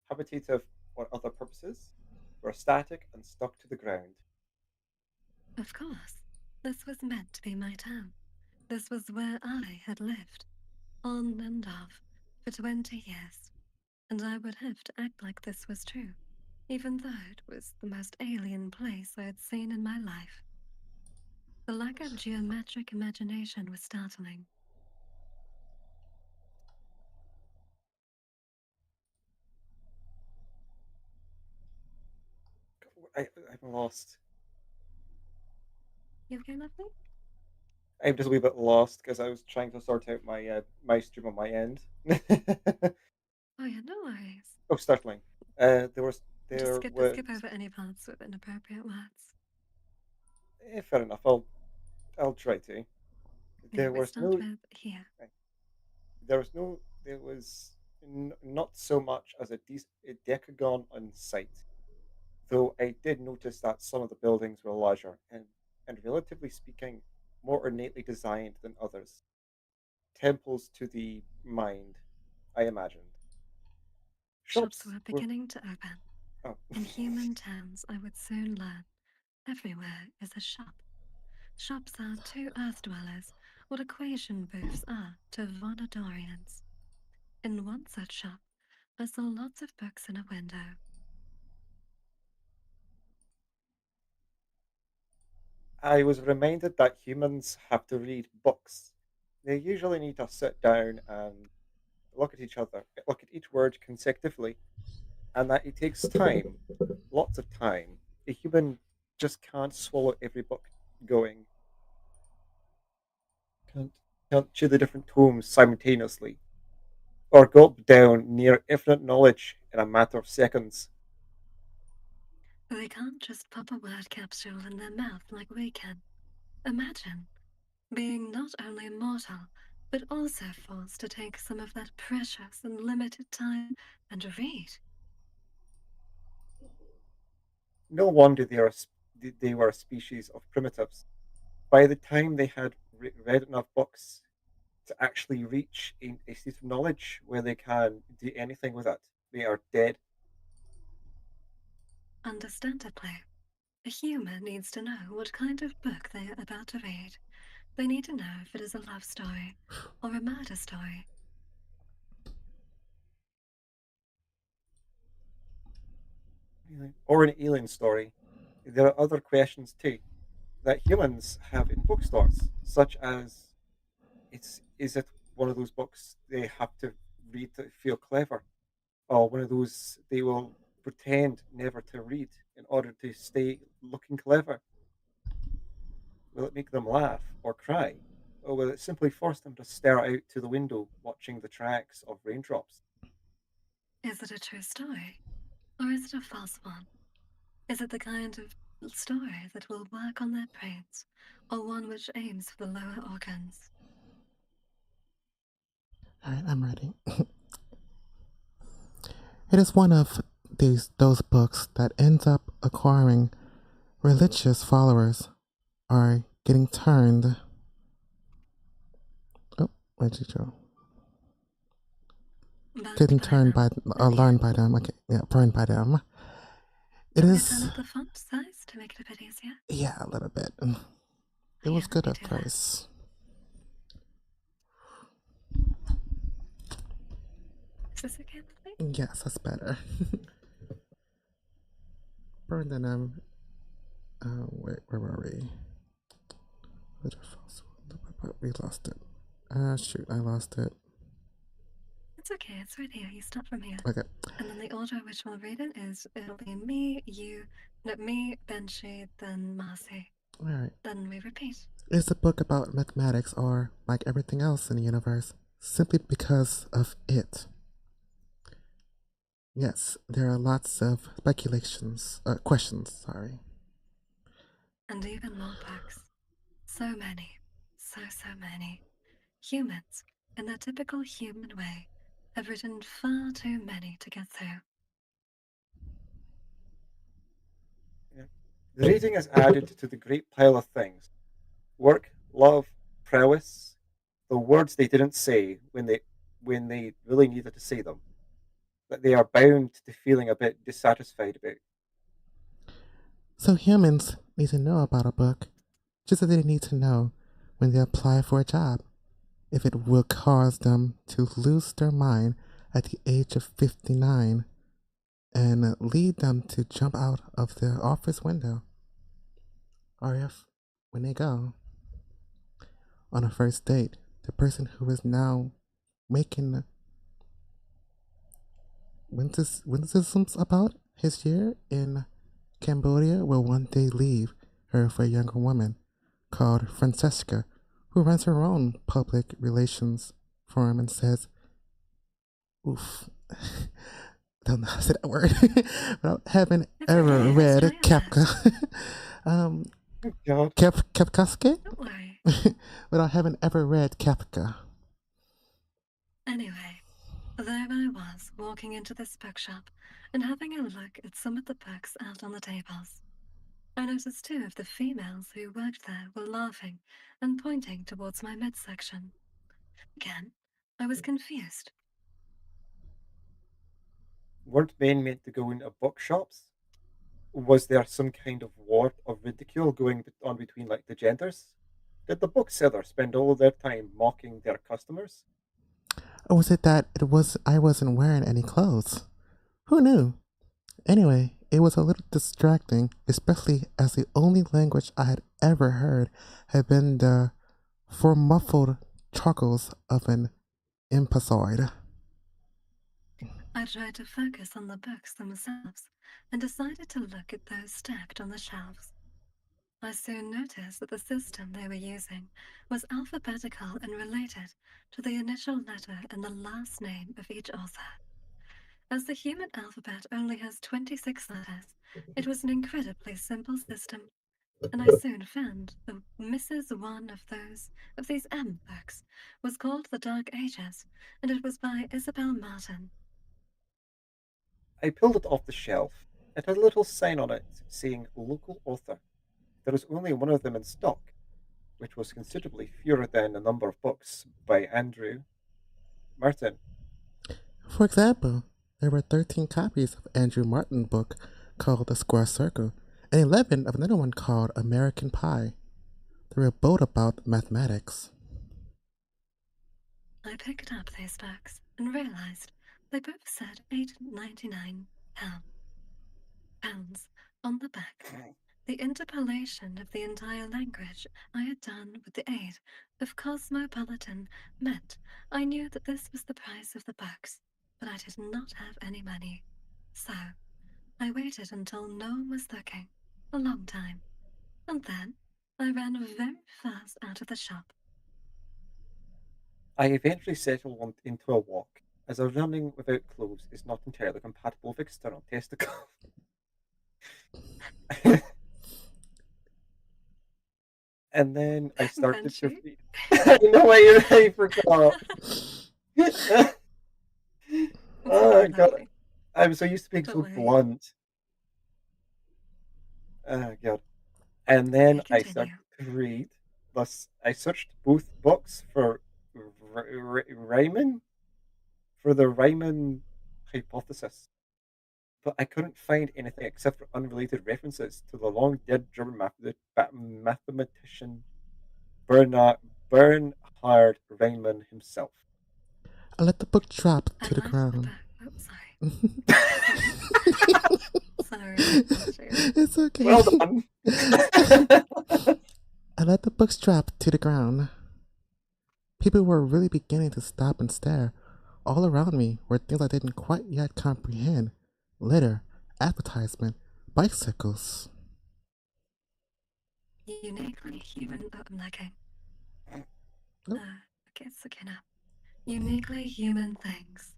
habitative or other purposes, were static and stuck to the ground. Of course, this was meant to be my town. This was where I had lived, on and off, for 20 years. And I would have to act like this was true, even though it was the most alien place I had seen in my life. The lack of geometric imagination was startling. I'm lost. You okay, lovely? I'm just a wee bit lost because I was trying to sort out my my stream on my end. Oh, yeah, no worries. Oh, startling. There was Just there was skip over any parts with inappropriate words. fair enough. I'll try to. Yeah, There we was start no with here. there was not so much as a decagon on site, though I did notice that some of the buildings were larger and relatively speaking, more ornately designed than others. Temples to the mind, I imagined. Shops Shops were were beginning to open. oh, In human towns, I would soon learn. Everywhere is a shop. Shops are to Earth dwellers what equation booths are to Vonadorians. In one such shop, I saw lots of books in a window. I was reminded that humans have to read books. They usually need to sit down and look at each word consecutively, and that it takes time, lots of time. A human just can't swallow every book going, can't, can't chew the different tomes simultaneously, or gulp down near infinite knowledge in a matter of seconds. They can't just pop a word capsule in their mouth like we can. Imagine being not only immortal, but also forced to take some of that precious and limited time and read. No wonder they were a species of primitives. By the time they had read enough books to actually reach a state of knowledge where they can do anything with it, they are dead. Understandably, a human needs to know what kind of book they are about to read. They need to know if it is a love story or a murder story. Or an alien story. There are other questions too that humans have in bookstores, such as is it one of those books they have to read to feel clever, or one of those they will pretend never to read in order to stay looking clever? Will it make them laugh or cry? Or will it simply force them to stare out to the window watching the tracks of raindrops? Is it a true story or is it a false one? Is it the kind of story that will work on their brains or one which aims for the lower organs? All right, I'm ready. It is one of those books that ends up acquiring religious followers or getting turned. Oh, where'd you go? Burned Getting by turned by them, and you. learned by them. Okay, yeah, burned by them. Do It you want me to turn is, up the font size to make it a bit easier? yeah, a little bit. Oh, It yeah, was let good me at do that. first. Is this okay, lovely? Yes, that's better. Burned in them. Wait, where were we? We lost it. Shoot, I lost it. It's okay, it's right here. You start from here. Okay. And then the order which we'll read it is it'll be me, you, no, me, Benji, then Marcy. All right. Then we repeat. It's a book about mathematics or like everything else in the universe simply because of it. Yes, there are lots of questions, sorry. And even more books. So many. So many. Humans, in their typical human way, have written far too many to get through. Yeah. The reading is added to the great pile of things: work, love, prowess, the words they didn't say when they really needed to say them. that they are bound to feeling a bit dissatisfied about. So humans need to know about a book, just as they need to know when they apply for a job if it will cause them to lose their mind at the age of 59 and lead them to jump out of their office window, or if, when they go on a first date, the person who is now making witticisms about his year in Cambodia will one day leave her for a younger woman called Francesca, who runs her own public relations firm and says, oof, don't know how to say that word, without having It's ever okay, read let's try Kafka. um, Oh, God. Kafkaske? Don't worry. Without having ever read Kafka. Anyway, there I was, walking into this bookshop and having a look at some of the books out on the tables. I noticed two of the females who worked there were laughing and pointing towards my midsection. Again, I was confused. Weren't men meant to go into bookshops? Was there some kind of war of ridicule going on between like the genders? Did the bookseller spend all of their time mocking their customers? Or was it that I wasn't wearing any clothes? Who knew? Anyway, it was a little distracting, especially as the only language I had ever heard had been the formuffled chuckles of an impasoid. I tried to focus on the books themselves and decided to look at those stacked on the shelves. I soon noticed that the system they were using was alphabetical and related to the initial letter and the last name of each author. As the human alphabet only has 26 letters, it was an incredibly simple system, and I soon found that Mrs. One of these M books was called The Dark Ages, and it was by Isabel Martin. I pulled it off the shelf. It had a little sign on it saying local author. There was only one of them in stock, which was considerably fewer than the number of books by Andrew Martin. For example, there were 13 copies of Andrew Martin's book called The Square Circle, and 11 of another one called American Pie. They were both about mathematics. I picked up these books and realized they both said £8.99 on the back. The interpolation of the entire language I had done with the aid of Cosmopolitan meant I knew that this was the price of the books, but I did not have any money. So I waited until no one was looking, a long time, and then I ran very fast out of the shop. I eventually settled into a walk, as a running without clothes is not entirely compatible with external testicles. And then I started to Banshee? read. No, I forgot. Oh, God. Lovely. I'm so used to being so Don't worry. blunt. Oh, God. And then I Continue. started to read. Thus, I searched both books for Riemann, for the Riemann hypothesis, but I couldn't find anything except for unrelated references to the long dead German mathematician Bernhard Riemann himself. I let the book drop I to the left the ground. book. Oh, sorry. Sorry, Banshee. It's okay. Well done. I let the books drop to the ground. People were really beginning to stop and stare. All around me were things I didn't quite yet comprehend: litter, advertisement, bicycles. Uniquely human. Oh, I'm lagging. Nope. Okay, it's okay now. Uniquely human things.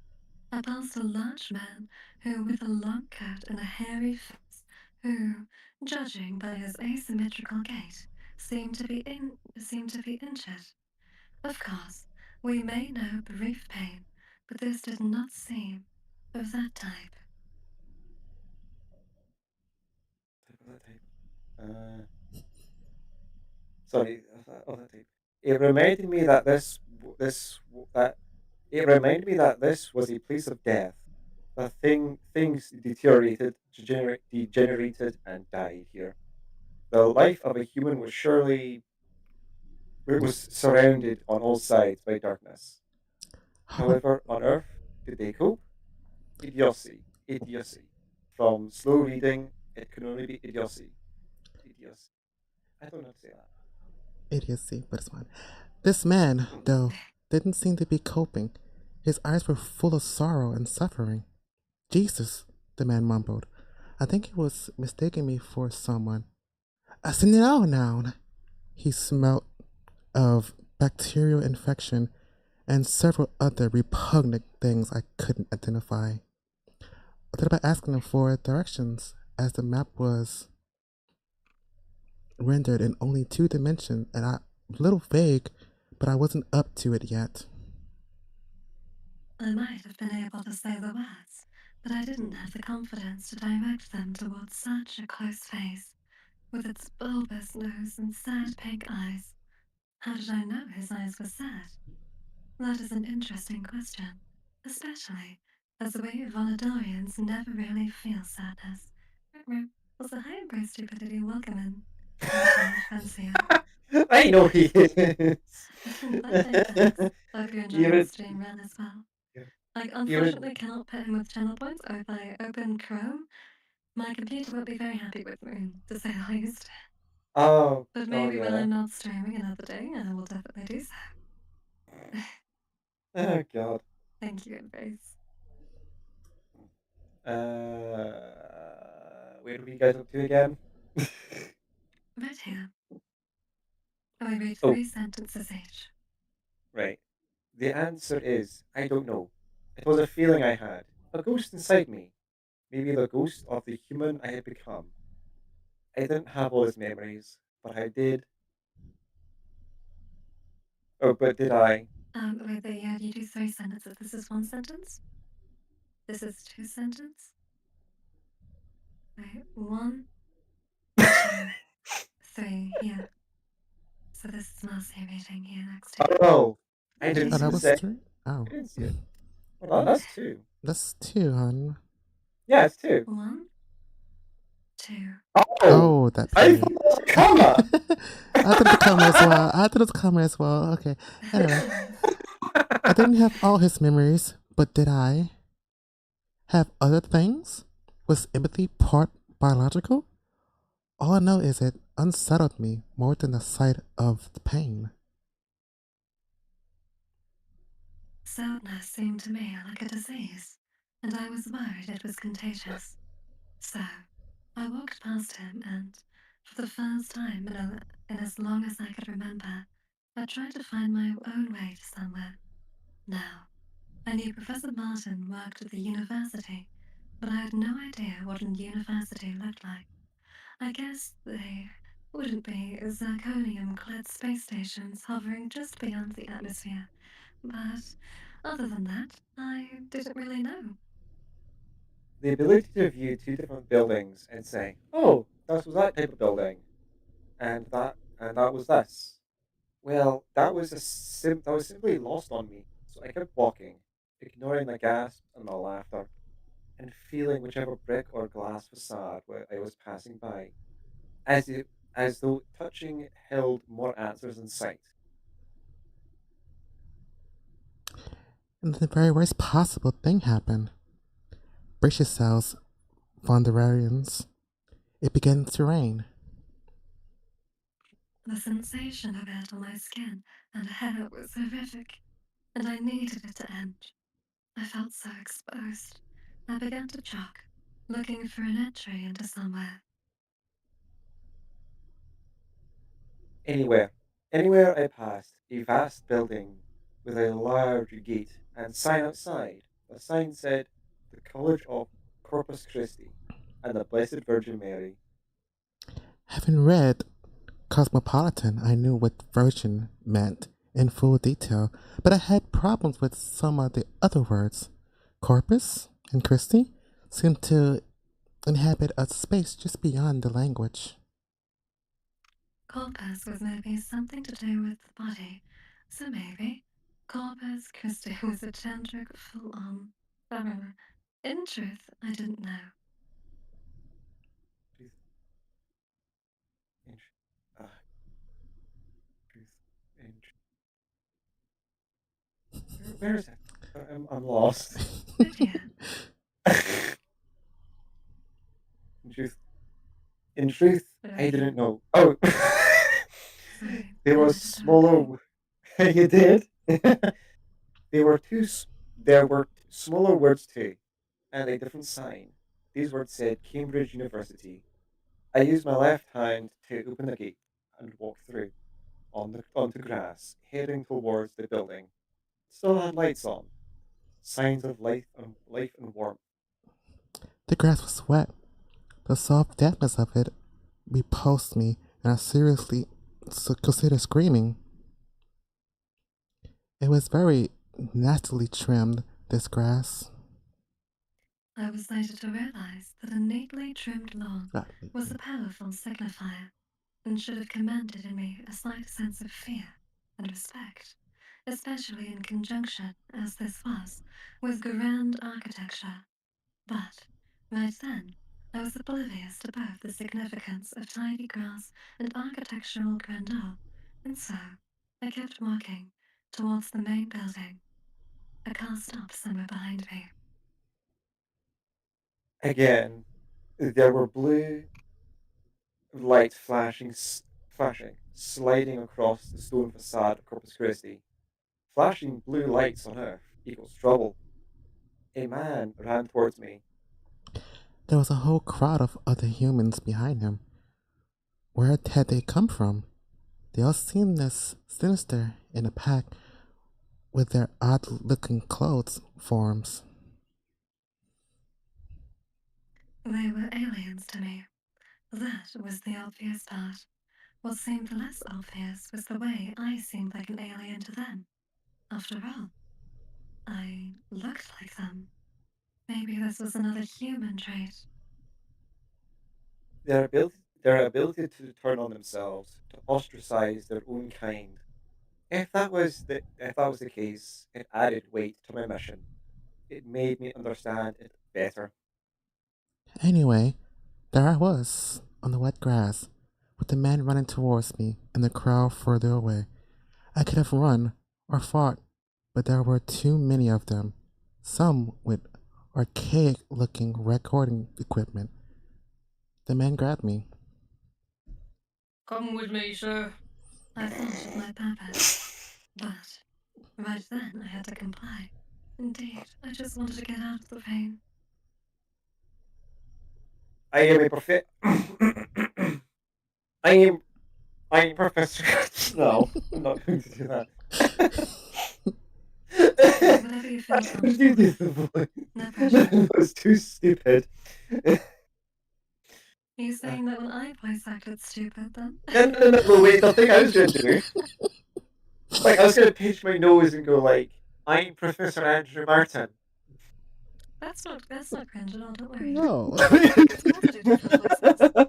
I passed a large man who, with a long coat and a hairy face, who, judging by his asymmetrical gait, seemed to be injured. Of course, we may know brief pain, but this did not seem of that type. Uh, sorry, it reminded me that this was a place of death, things degenerated, and died here. The life of a human was surely it was surrounded on all sides by darkness. How about However, on Earth, did they cope? Idiocy, idiocy. From slow reading, it can only be idiocy, idiocy. I don't know how to say that. idiocy? But it's fine. This man, though, didn't seem to be coping. His eyes were full of sorrow and suffering. Jesus, the man mumbled. I think he was mistaking me for someone. I said, no, noun. He smelt of bacterial infection and several other repugnant things I couldn't identify. I thought about asking him for directions, as the map was rendered in only 2 dimensions and a little vague, but I wasn't up to it yet. I might have been able to say the words, but I didn't have the confidence to direct them towards such a close face, with its bulbous nose and sad pink eyes. How did I know his eyes were sad? That is an interesting question, especially as we Voladorians never really feel sadness. Also, hi, embrace stupidity, welcome in. Much fancier. I know he is. Thanks. I hope you're enjoying the Even stream run as well. yeah, I even unfortunately cannot put him with channel points, or if I open Chrome, my computer won't be very happy with me, to say the least. But maybe when yeah. I'm not streaming another day, I will definitely do so. Oh God. Thank you, Embrace. Where are we guys up to again? Right here. I read Oh, 3 sentences each. right. The answer is I don't know. It was a feeling I had, a ghost inside me, maybe the ghost of the human I had become. I didn't have all his memories, but I did. Oh, but did I? Wait, yeah, you do 3 sentences. This is 1 sentence? This is 2 sentences? Wait, 1, 2, 3, here. So this is mostly reading here next to you. Oh, I Oh, didn't Oh, see that the was second. 3? Oh. I didn't see it. Well, that's two. That's 2, hon. Yeah, it's two. 1, 2. Oh, Oh, that I period. thought it was a comma. I thought it was a comma as well. I thought it was a comma as well. Okay. Anyway, I didn't have all his memories, but did I have other things? Was empathy part biological? All I know is it unsettled me more than the sight of the pain. Sadness seemed to me like a disease, and I was worried it was contagious. So, I walked past him and, for the first time in as long as I could remember, I tried to find my own way to somewhere. Now, I knew Professor Martin worked at the university, but I had no idea what a university looked like. I guess they wouldn't be zirconium-clad space stations hovering just beyond the atmosphere. But other than that, I didn't really know. The ability to view two different buildings and say, "Oh, that was that type of building," and that was this. Well, that was simply lost on me. So I kept walking, ignoring the gasps and the laughter, and feeling whichever brick or glass facade where I was passing by, as it as though touching it held more answers in sight. And the very worst possible thing happened. Brace yourselves, Vonderarians. It began to rain. The sensation of it on my skin and hair was horrific, and I needed it to end. I felt so exposed. I began to jog, looking for an entry into somewhere. Anywhere, anywhere I passed, a vast building with a large gate and sign outside. The sign said, "The College of Corpus Christi and the Blessed Virgin Mary." Having read Cosmopolitan, I knew what virgin meant in full detail, but I had problems with some of the other words. Corpus and Christie seemed to inhabit a space just beyond the language. Corpus was maybe something to do with the body, so maybe Corpus Christi was a tantric full-on. In truth, I didn't know. Truth. In, truth. In, where is it? I'm lost. Lydia, In truth. In truth, I Lydia. didn't know. Oh, Sorry, there I was meant to talk. smaller. You did. There were there were smaller words too, and a different sign. These words said Cambridge University. I used my left hand to open the gate and walk through onto grass, heading towards the building. Still had lights on, signs of life and warmth. The grass was wet. The soft dampness of it repulsed me, and I seriously considered screaming. It was very nastily trimmed, this grass. I was later to realize that a neatly trimmed lawn was a powerful signifier and should have commanded in me a slight sense of fear and respect, especially in conjunction, as this was, with grand architecture. But, right then, I was oblivious to both the significance of tidy grass and architectural grandeur, and so I kept walking towards the main building. A car stopped somewhere behind me. Again, there were blue lights flashing, sliding across the stone facade of Corpus Christi. Flashing blue lights on Earth equals trouble. A man ran towards me. There was a whole crowd of other humans behind him. Where had they come from? They all seemed as sinister in a pack with their odd looking clothes forms. They were aliens to me. That was the obvious part. What seemed less obvious was the way I seemed like an alien to them. After all, I looked like them. Maybe this was another human trait. Their ability to turn on themselves, to ostracize their own kind. If that was the case, it added weight to my mission. It made me understand it better. Anyway, there I was, on the wet grass, with the man running towards me and the crowd further away. I could have run or fought, but there were too many of them, some with archaic looking recording equipment. The man grabbed me. Come with me, sir. I thought of my purpose, but right then I had to comply. Indeed, I just wanted to get out of the pain. I am a prophet. I am I am Professor. No, I'm not going to do that. Whatever you feel I couldn't do comfortable this voice. No pressure. That was too stupid. Are you saying that when I voice acted stupid then? No, wait, the thing I was going to do. Like, I was going to pinch my nose and go like, I'm Professor Andrew Martin. That's not cringe at all, don't worry. No. It's cool to do different voices.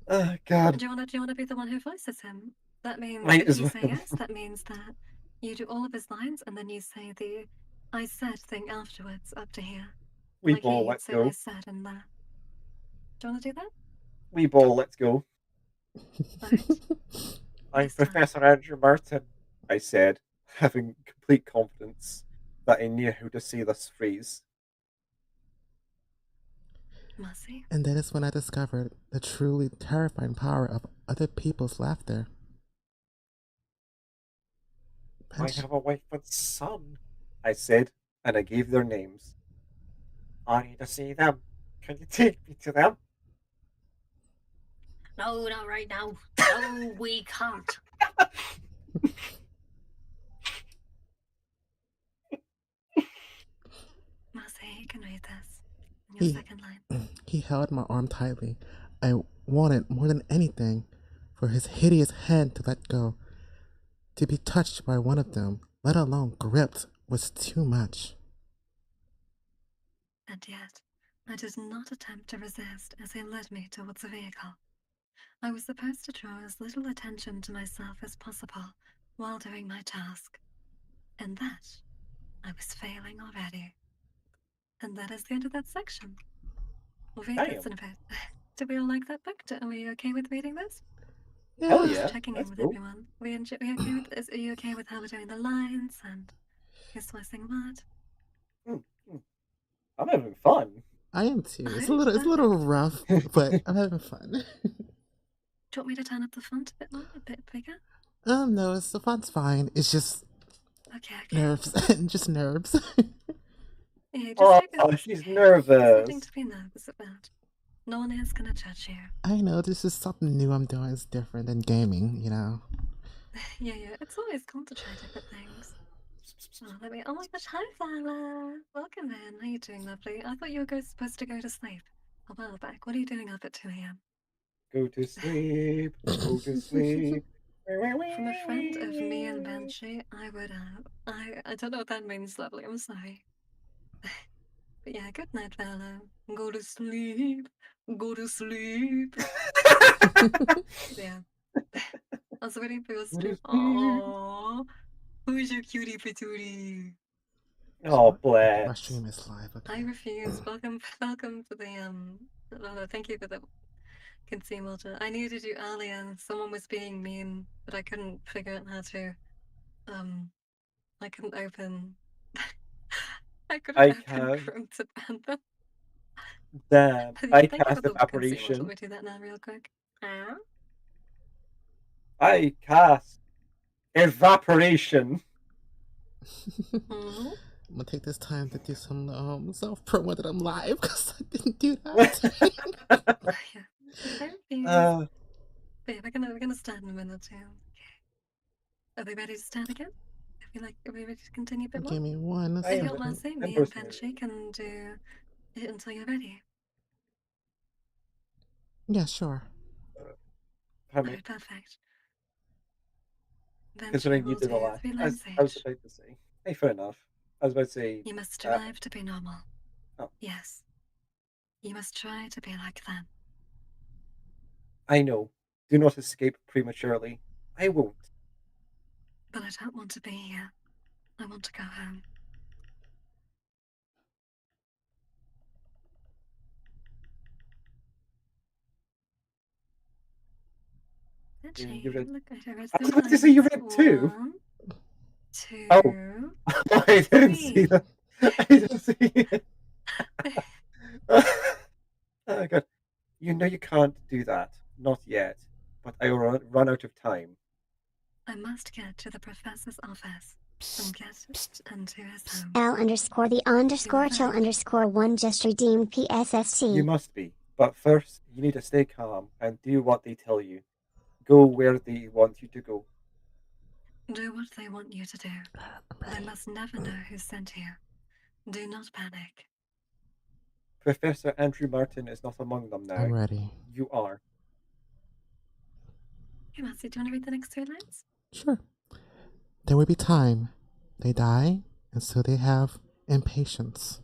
Oh, God. Do you wanna be the one who voices him? That means Might if as you say well. yes, that means that you do all of his lines and then you say the I said thing afterwards up to here. We Like here, ball, you'd let's say I go. said and that. Do you wanna do that? We ball, let's go. Alright. I'm This time. Professor Andrew Martin, I said, having complete confidence that I knew how to say this phrase. Mercy. And that is when I discovered the truly terrifying power of other people's laughter. I have a wife and son, I said, and I gave their names. I need to see them. Can you take me to them? No, not right now. No, we can't. Mercy, you can read this. In your He- second line. He held my arm tightly. I wanted more than anything for his hideous hand to let go. To be touched by one of them, let alone gripped, was too much. And yet, I did not attempt to resist as he led me towards the vehicle. I was supposed to draw as little attention to myself as possible while doing my task. And that, I was failing already. And that is the end of that section. We'll read Damn. this in a bit. Do we all like that book? Are we okay with reading this? Hell Yeah. yeah. Checking in That's with cool. everyone. We okay with this? Are you okay with how we're doing the lines and who's voicing what? I'm having fun. I am too. It's a Alright, little rough, but I'm having fun. Do you want me to turn up the font a bit more, a bit bigger? No, the fun's fine. It's just Okay. nerves. Just nerves. Yeah, just Oh, focus. she's There's nervous. nothing to be nervous about. No one is gonna judge you. I know, this is something new I'm doing. It's different than gaming, you know. Yeah, it's always cool to try different things. Oh my gosh, hi Vala! Welcome in. How you doing, lovely? I thought you were supposed to go to sleep a while back. What are you doing up at 2 a.m.? Go to sleep. Go to sleep. From a friend of me and Banshee, I would I don't know what that means, lovely. I'm sorry. But yeah, good night, Vala. Go to sleep. Go to sleep. Yeah. I was waiting for your stream. Aww. Who's your cutie patootie? Oh, My bless. stream is live. Okay. I refuse. Welcome to the thank you for the consume water. I needed you earlier. Someone was being mean, but I couldn't figure out how to I couldn't open I couldn't I open can. Chrome to ban them. Damn. But yeah, I thank you for cast the consume water. evaporation. Let me do that now real quick. I cast evaporation. Mhm. I'm gonna take this time to do some self promo that I'm live because I didn't do that. Yeah. I refuse. Uh, But yeah, we're gonna start in a minute too. Okay. Are we ready to start again? Are we ready to continue a bit more? Give me one I If am you don't mind second. saying, me and personally Banshee can do it until you're ready. Yeah, sure. pardon me. Alright, perfect. Banshee Considering you will did the do last. 3 I lines was each. about to say. Hey, fair enough. I was about to say. You must strive to be normal. Oh. Yes. You must try to be like them. I know. Do not escape prematurely. I won't. But I don't want to be here. I want to go home. Banshee, You read. look at her. I was about to say you read two. 1, 2, Oh. I didn't see 3. that. I didn't see it. Oh, God. You know you can't do that. Not yet. But I will run out of time. I must get to the professor's office and get into his home. L_the_chill_1 just redeemed PSST. You must be. But first, you need to stay calm and do what they tell you. Go where they want you to go. Do what they want you to do. They must never know who sent you. Do not panic. Professor Andrew Martin is not among them now. I'm ready. You are. Hey, Matthew, do you want to read the next 3 lines? Sure. There will be time. They die, and so they have impatience.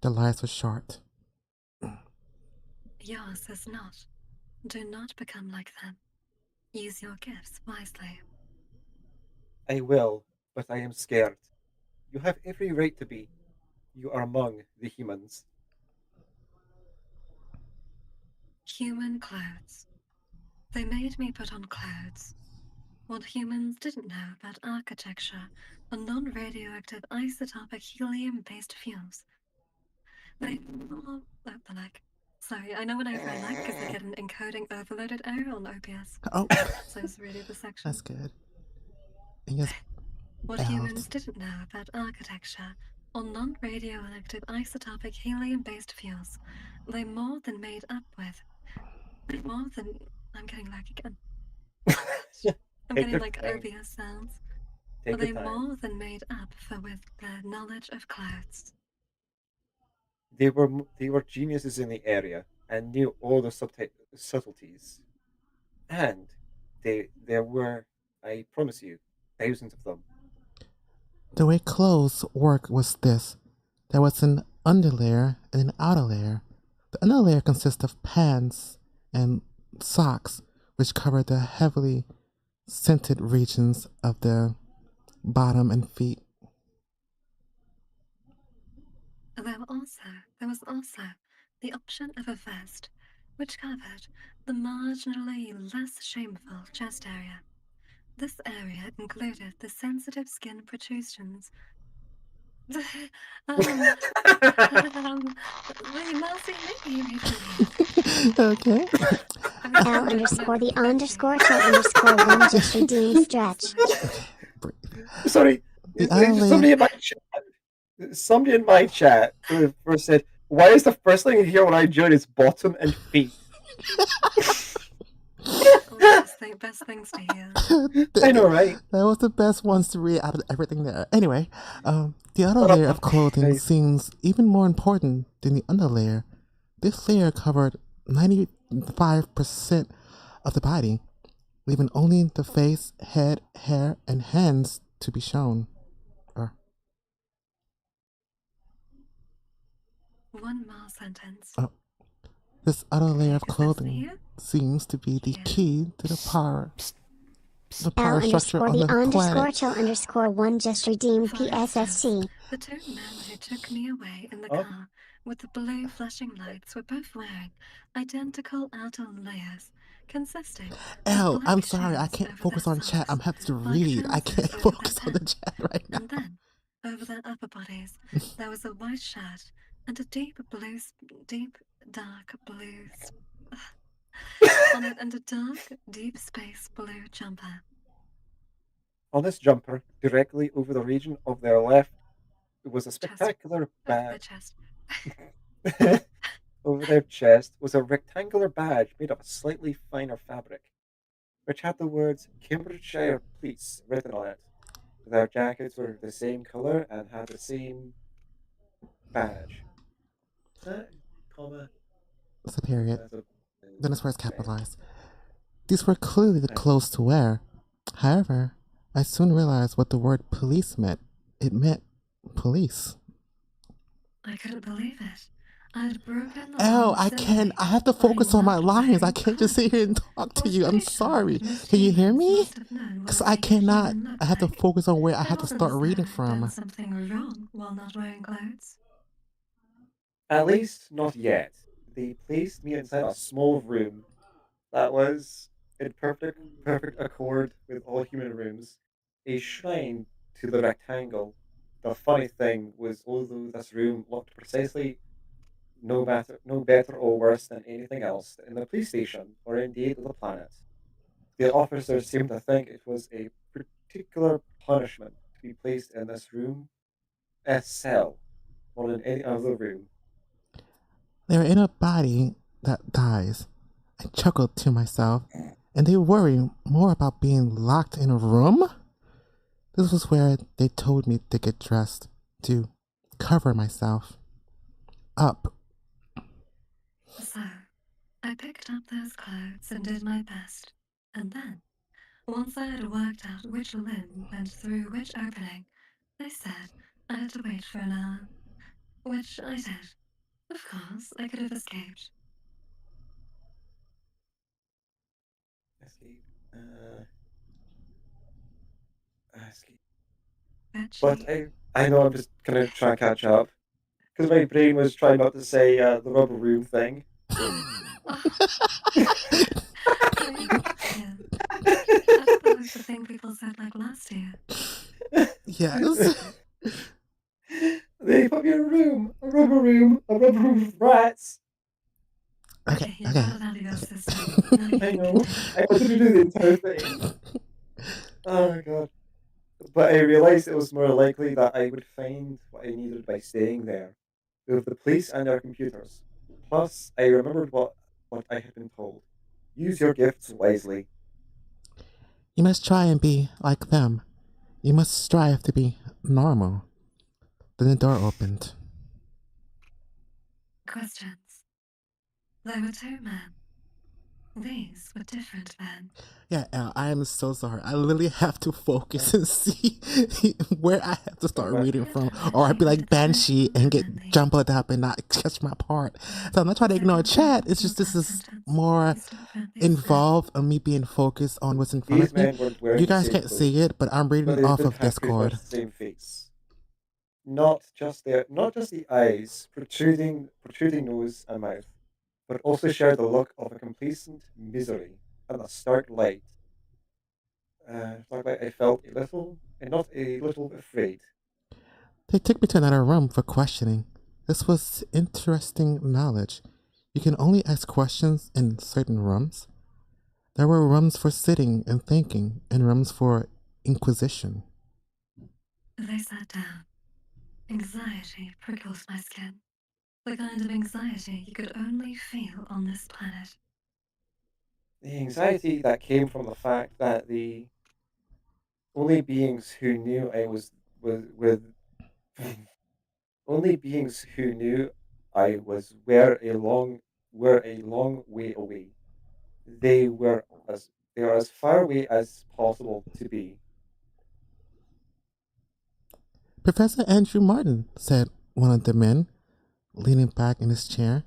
Their lives are short. Yours is not. Do not become like them. Use your gifts wisely. I will, but I am scared. You have every right to be. You are among the humans. Human clothes. They made me put on clothes. What humans didn't know about architecture or non-radioactive isotopic helium-based fuels. They sorry, I know when I overlap because I get an encoding overloaded error on OBS. Oh, So it's really the section. that's good. And yes, What humans didn't know about architecture or non-radioactive isotopic helium-based fuels, they more than made up with. More than... I'm getting lag again. I'm Take getting your like time. OBS sounds. Take They your time. more than made up for with their knowledge of clouds. They were geniuses in the area and knew all the subtleties. And there were, I promise you, thousands of them. the way clothes work was this. There was an underlayer and an outer layer. The underlayer consists of pants and socks, which cover the heavily scented regions of the bottom and feet. There was also the option of a vest, which covered the marginally less shameful chest area. This area included the sensitive skin protrusions. The mousy maybe Okay. L underscore the underscore till underscore one just redeemed stretch. Sorry, The other somebody in my chat first said, "Why is the first thing you hear when I join is bottom and feet?" best things to hear. I know, right? That was the best ones to read out of everything there. Anyway, the outer layer of clothing Nice. seems even more important than the underlayer. This layer covered 95% of the body, leaving only the face, head, hair, and hands to be shown. One more sentence. This outer layer of Is this clothing here? seems to be the Yeah. key to the power L structure underscore on the the underscore planet. till underscore one just redeemed For PSSC. The two men who took me away in the Oh. car with the blue flashing lights were both wearing identical outer layers, consisting L, of black I'm sorry, I shoes can't over focus their on chat. I'm socks, having to black read. I trousers can't over focus their on the pants, chat right now. and then over their upper bodies there was a white shirt and a deep dark blue on it, and a dark deep space blue jumper. On this jumper, directly over the region of their left, was a spectacular Over their badge. chest. Over their chest was a rectangular badge made of a slightly finer fabric, which had the words Cambridgeshire Police written on it. Their jackets were the same color and had the same badge. Is that comma? It's a period. That's a Then it's where it's capitalized. These were clearly the clothes to wear. However, I soon realized what the word police meant. It meant police. I couldn't believe it. I'd broken the L, law I silly. have to focus on my not lines. I wearing can't just sit here and talk to Was you. I'm pretty sure sorry. Miss Can you hear Stevens me? must have known Because what I a naked cannot. human looked I have to like. focus on where I have to Was start reading there from. been something wrong while not wearing clothes? At least not yet. They placed me inside a small room that was in perfect accord with all human rooms, a shrine to the rectangle. The funny thing was, although this room looked precisely no better or worse than anything else in the police station or indeed the planet, the officers seemed to think it was a particular punishment to be placed in this room, a cell, more than any other room. They're in a body that dies. I chuckled to myself, and they worry more about being locked in a room? This was where they told me to get dressed, to cover myself up. So, I picked up those clothes and did my best. And then, once I had worked out which limb went through which opening, they said I had to wait for an hour. Which I did. Of course, I could have escaped. Escape. Escape. But Actually, I know I'm just gonna try and catch up because my brain was trying not to say the rubber room thing. yeah. That was the thing people said like last year. Yes. They put me in a rubber room with rats. Okay, You okay. got it out of your system. Now you I can know. continue. I wanted to do the entire thing. Oh my god. But I realized it was more likely that I would find what I needed by staying there, with the police and their computers. Plus, I remembered what I had been told. Use your gifts wisely. You must try and be like them. You must strive to be normal. Then the door opened. Questions. There were two men. These were different men. Yeah, Al, I am so sorry. I literally have to focus and see where I have to start reading from. Or I'd be like Banshee and get jumbled up and not catch my part. So I'm not trying to ignore chat. It's just this is more involved on me being focused on what's in front These of me. men weren't wearing You the guys same can't clothes, see it, but I'm but reading they off did of have pretty much Discord. the same face. not just the eyes, protruding nose and mouth, but also shared the look of a complacent misery and a stark light. Stark light. I felt a little, and not a little, afraid. They took me to another room for questioning. This was interesting knowledge. You can only ask questions in certain rooms. There were rooms for sitting and thinking, and rooms for inquisition. They sat down. Anxiety prickles my skin. The kind of anxiety you could only feel on this planet. The anxiety that came from the fact that the only beings who knew I was with only beings who knew I was were a long way away. They were as they are as far away as possible to be. Professor Andrew Martin, said one of the men, leaning back in his chair.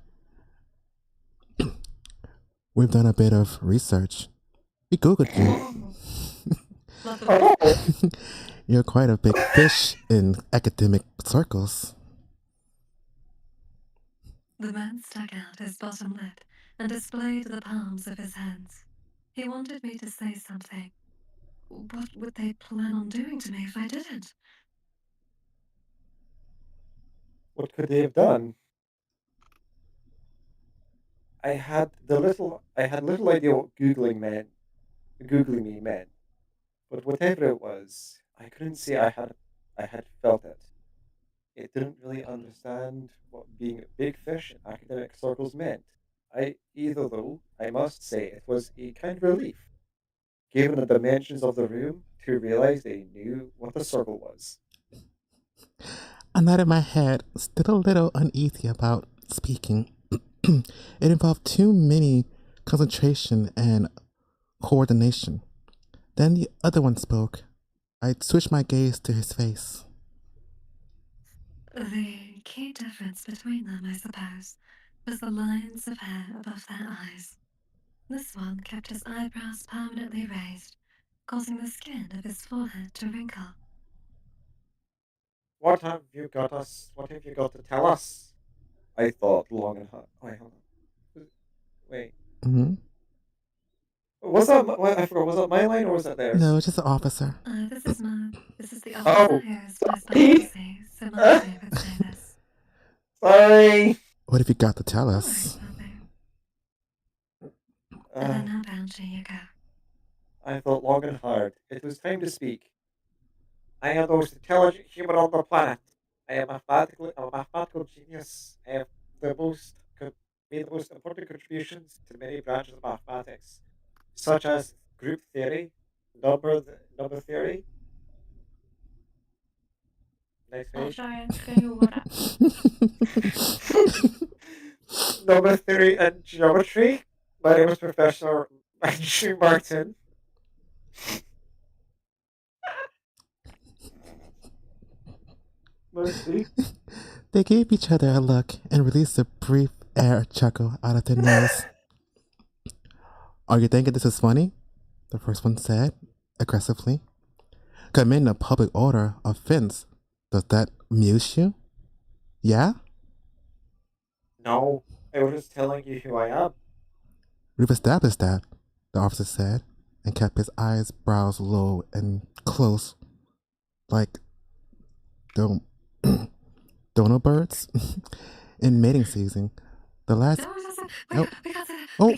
We've done a bit of research. We Googled you. Oh, You're quite a big fish in academic circles. The man stuck out his bottom lip and displayed the palms of his hands. He wanted me to say something. What would they plan on doing to me if I didn't? what could they have done? I had little idea what googling me meant, but whatever it was, I couldn't say I had felt it. It didn't really understand what being a big fish in academic circles meant. Either though, I must say it was a kind of relief, given the dimensions of the room, to realize they knew what a circle was. I nodded my head, still a little uneasy about speaking. It involved too many concentration and coordination. Then the other one spoke. I switched my gaze to his face. The key difference between them, I suppose, was the lines of hair above their eyes. This one kept his eyebrows permanently raised, causing the skin of his forehead to wrinkle. What have you got us? What have you got to tell us? I thought long and hard. Wait, hold on. Wait, Hmm. was that? I forgot. Was that my line or was that theirs? No, just an officer. This is the Oh, officer who's sorry. responsibility, so Marty would say this. Sorry. What have you got to tell All us? right, nothing. Uh, And then how bounty you go. I thought long and hard. It was time to speak. I am the most intelligent human on the planet. I am a mathematical genius. I have made the most important contributions to many branches of mathematics, such as group theory, number theory. Next Oh, page. sorry, can you what up? Number theory and geometry. My name is Professor Andrew Martin. Mercy. They gave each other a look and released a brief air chuckle out of their nose. Are you thinking this is funny? The first one said, aggressively. Committing a public order offense. Does that amuse you? Yeah? No, I was just telling you who I am. We've established that, the officer said, and kept his eyebrows low and close, like don't donut birds in mating season. The last No, oh we got to. oh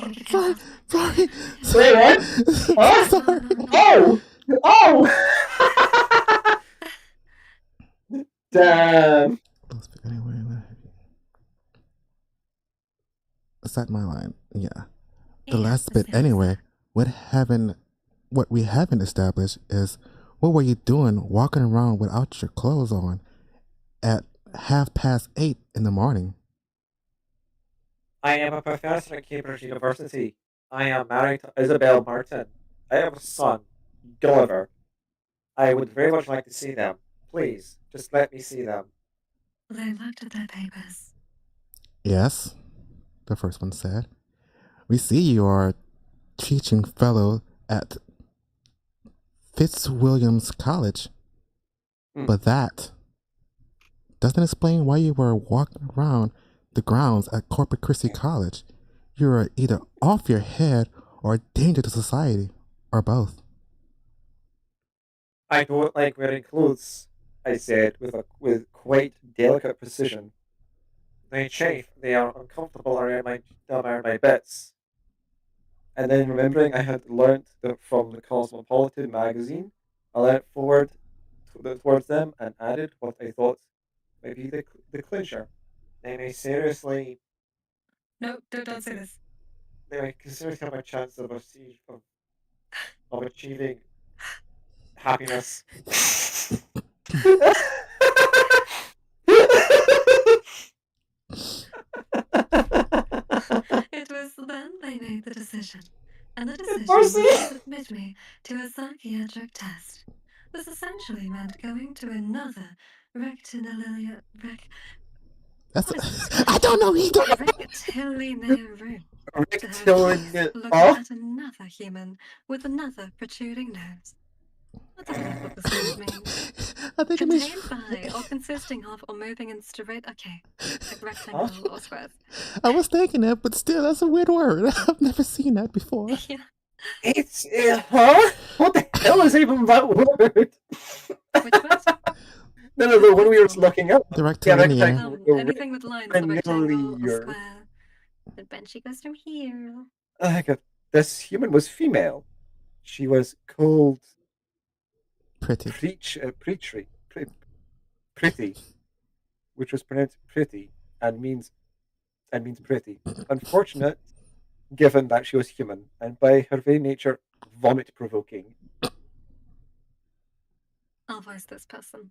We sorry gotta sorry Wait, what? What? sorry. Oh! Oh! Damn. Don't speak anyway. Is that my line? Yeah. The last bit anyway. What we haven't established is what were you doing walking around without your clothes on at 8:30 in the morning? I am a professor at Cambridge University. I am married to Isabel Martin. I have a son, Gulliver. I would very much like to see them. Please, just let me see them. They looked at their papers. Yes, the first one said. We see you are a teaching fellow at Fitzwilliams College. Hmm. But that, doesn't explain why you were walking around the grounds at Corpus Christi College. You were either off your head or a danger to society, or both. I don't like wearing clothes, I said with quite delicate precision. They chafe, they are uncomfortable around my bits. And then remembering I had learnt from the Cosmopolitan magazine, I leant forward towards them and added what I thought might be the clincher. They may seriously No, don't say this. they may seriously have a chance of achieving happiness. It was then they made the decision. And the decision course was they- to submit me to a psychiatric test. This essentially meant going to another rectilinear I don't know either. rectilinear room to have Rectilinear- tests looking Oh. at another human with another protruding nose. I don't know what this word means. I think it means. Contained by or consisting of or moving in straight, like rectangle or squares. I was thinking that, but still, that's a weird word. I've never seen that before. Yeah. It's huh? What the hell is even that word? Which word? No, the one we were looking up. The Yeah, rectilinear. rectangle. Anything with lines, a rectangle or Rectilinear. square. The Banshee goes from here. This human was female. She was called Pretty. pretty, which was pronounced pretty and means pretty. Unfortunate, given that she was human and by her very nature vomit provoking. I'll voice this person.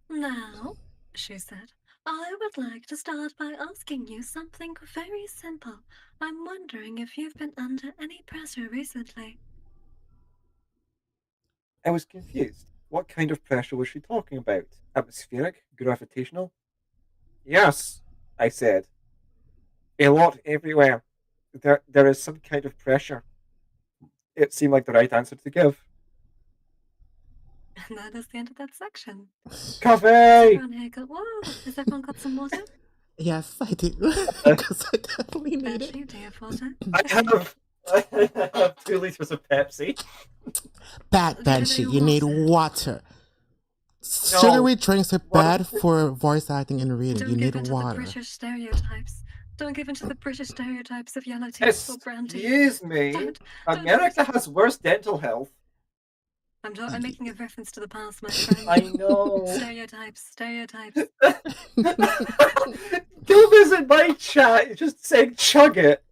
Now, she said, I would like to start by asking you something very simple. I'm wondering if you've been under any pressure recently. I was confused. What kind of pressure was she talking about? Atmospheric? Gravitational? Yes, I said. A lot everywhere. There is some kind of pressure. It seemed like the right answer to give. And that is the end of that section. Coffee! Everyone here got, whoa, has everyone got some water? Yes, I do. Because I definitely need it. Banshee, do you have water? I have 2 liters of Pepsi. Bad Banshee, you need water. Sugary drinks are bad for voice acting and reading. Don't You give need into the water. British stereotypes. Don't give into the British stereotypes of yellow teeth or brown teeth. Excuse me. Don't America has worse dental health. I'm making a reference to the past, my friend. I know. Stereotypes. Go visit my chat. Just saying, chug it.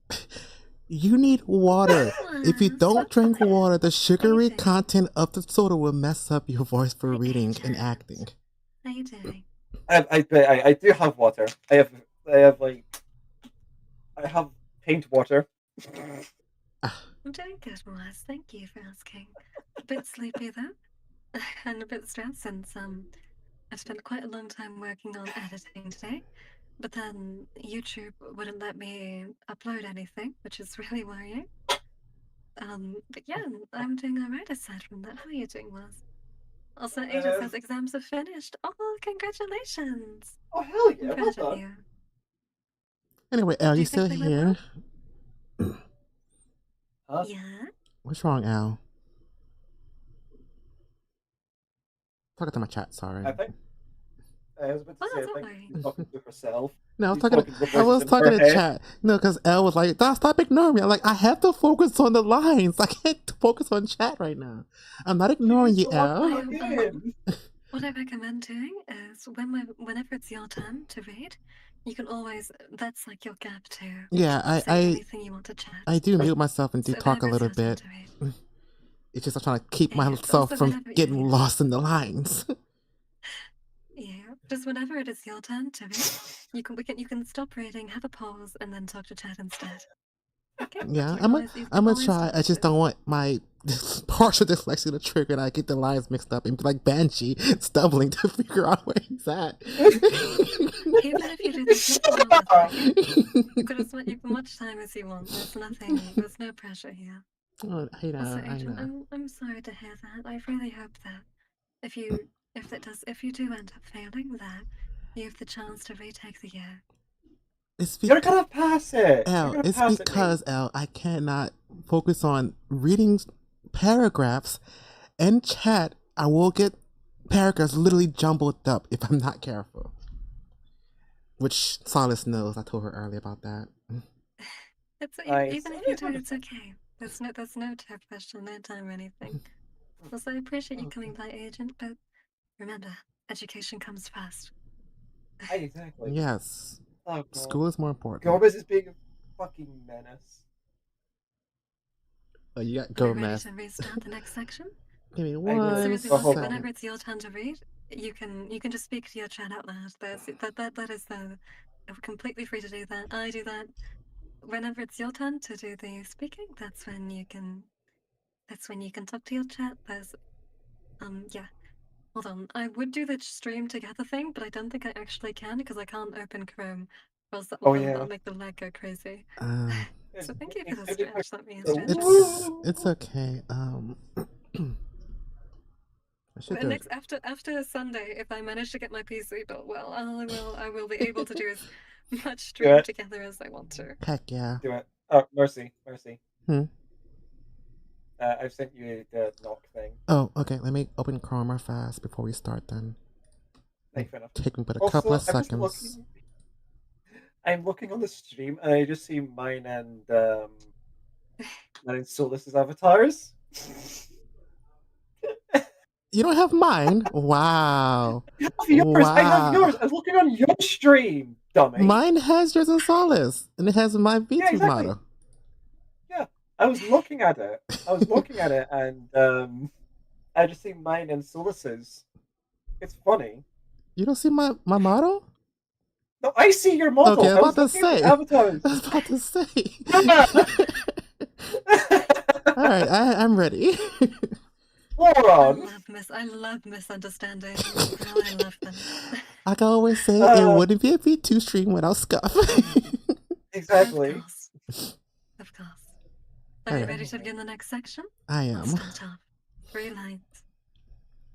You need water. If you Well, don't drink water, the sugary Okay. content of the soda will mess up your voice for Okay, reading and Jack. acting. How you doing? I do have water. I have paint water. I'm doing good, Waz. Thank you for asking. A bit sleepy though, and a bit stressed since I've spent quite a long time working on editing today. But then YouTube wouldn't let me upload anything, which is really worrying. But yeah, I'm doing alright aside from that. How are you doing, Waz? Also, Ada says exams are finished. Oh, congratulations! Oh hell yeah! I'm Well proud of done. you. Anyway, Al, Do you you still think they here? went Huh? Yeah. What's wrong, Al? Talking to my chat, sorry. I think. I was about to Oh, say, I don't think worry. she's talking to herself. No, I was She's talking. talking to the I was voices in talking her to head. chat. No, because Elle was like, Stop ignoring me." I'm like, I have to focus on the lines. I can't focus on chat right now. I'm not ignoring you, Elle. Again. What I recommend doing is whenever it's your turn to read, you can always that's like your gap to Yeah, say I anything you want to chat. I do mute myself and do So talk a whenever little it's your turn bit. to read. It's just I'm trying to keep Yeah, myself also from whenever- getting yeah. lost in the lines. Yeah, just whenever it is your turn to read, you can stop reading, have a pause, and then talk to chat instead. Okay. Yeah, You can I'm always- you can gonna always try. talk I just to- don't want my partial dyslexia to trigger and I get the lines mixed up and be like Banshee stumbling to figure out where he's at. Even if you do this not all the time, you can as much time as you want. There's no pressure here. Oh, I know, Also, I Adrian, know. I'm sorry to hear that. I really hope that if you if you do end up failing there, you have the chance to retake the year. It's You're gonna pass it. You're L. gonna It's pass it, because L. I cannot focus on reading paragraphs and chat. I will get paragraphs literally jumbled up if I'm not careful. Which Solace knows. I told her earlier about that. It's Nice. even if you do, it's okay. There's no tip question, no time or anything. Also, I appreciate you coming by, Agent, but remember, education comes first. Exactly. Yes. Oh, God. School is more important. Gomez is being a fucking menace. Oh, you got Are we go ready mess. to restart the next section? Give me know. one Seriously, Well, Lucy, hold on. whenever it's your turn to read, you can just speak to your chat out loud. That is the completely free to do that. I do that. Whenever it's your turn to do the speaking, that's when you can talk to your chat. There's yeah. Hold on. I would do the stream together thing, but I don't think I actually can because I can't open Chrome. Or else that'll make the lag go crazy. So thank you for the stretch. Let me stretch. It's okay. I should do it. After Sunday, if I manage to get my PC built well, I will be able to do as much stream together as I want to. Heck yeah. Do it. Oh, Mercy. Hmm. I've sent you the knock thing. Oh, okay. Let me open Chrome real fast before we start then. Fair enough. Take me but a Also, couple of I'm just seconds. I'm looking on the stream and I just see mine and Solus's avatars. You don't have mine? Wow. I have yours. I was looking on your stream, dummy. Mine has yours and Solace, and it has my V2 exactly. model. Yeah, I was looking at it. And I just see mine and Solus's. It's funny. You don't see my model? No, I see your model. Okay, I was about to say. Avatars. I was about to say. All right, I'm ready. Moron. I love misunderstanding. I love them. I can always say it wouldn't be a V2 stream without Scuff. Exactly. Of course. Are you ready to begin the next section? I am. I'll start off. 3 lines.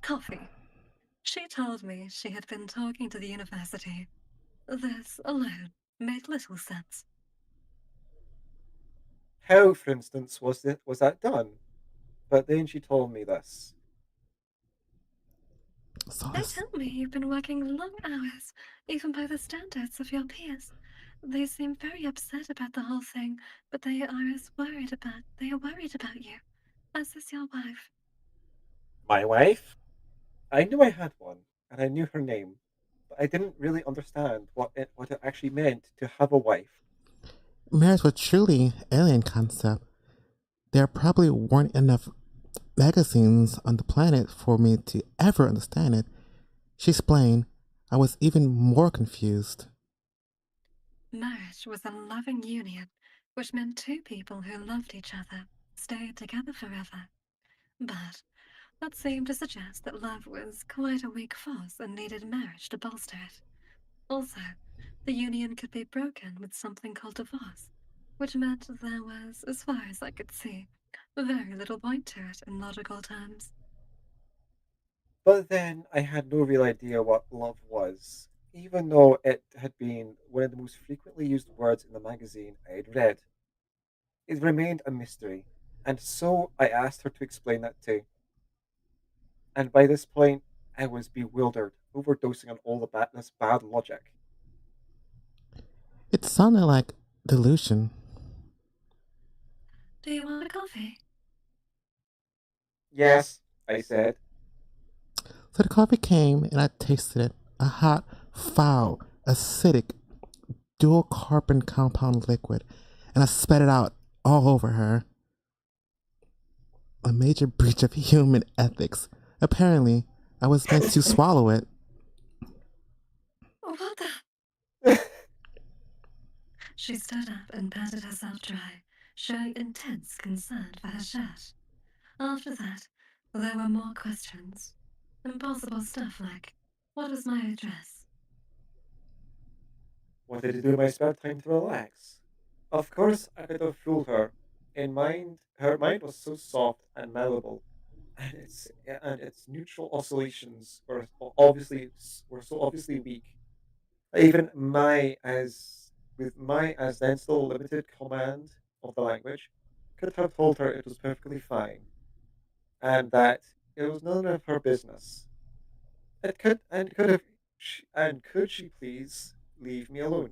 Coffee. She told me she had been talking to the university. This alone made little sense. How, for instance, was that done? But then she told me this. They tell me you've been working long hours, even by the standards of your peers. They seem very upset about the whole thing, but they are worried about you, as is your wife. My wife? I knew I had one, and I knew her name, but I didn't really understand what it actually meant to have a wife. Marriage was truly alien concept. There probably weren't enough magazines on the planet for me to ever understand it. She explained. I was even more confused. Marriage was a loving union, which meant 2 people who loved each other stayed together forever. But that seemed to suggest that love was quite a weak force and needed marriage to bolster it. Also, the union could be broken with something called divorce, which meant there was, as far as I could see, very little point to it in logical terms. But then I had no real idea what love was, even though it had been one of the most frequently used words in the magazine I had read. It remained a mystery, and so I asked her to explain that too. And by this point, I was bewildered, overdosing on all this bad logic. It sounded like delusion. Do you want a coffee? Yes, I said. So the coffee came and I tasted it. A hot, foul, acidic, dual carbon compound liquid. And I spat it out all over her. A major breach of human ethics. Apparently, I was meant to swallow it. What the? She stood up and patted herself dry, showing intense concern for her shirt. After that, there were more questions. Impossible stuff like, what is my address? What did I do in my spare time to relax? Of course, I could have fooled her. Her mind was so soft and malleable. and its neutral oscillations were so obviously weak. Even my as with my as then still limited command of the language could have told her it was perfectly fine and that it was none of her business. It could have and could she please leave me alone?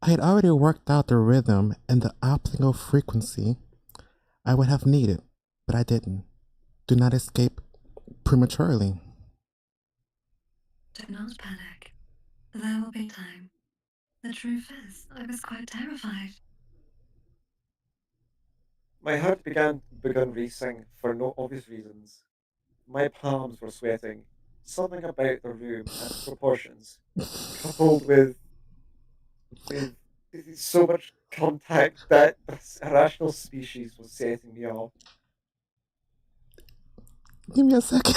I had already worked out the rhythm and the optimal frequency I would have needed, but I didn't. Do not escape prematurely. Do not panic. There will be time. The truth is, I was quite terrified. My heart begun racing for no obvious reasons. My palms were sweating. Something about the room and its proportions, coupled with so much contact that this irrational species was setting me off. Give me a second.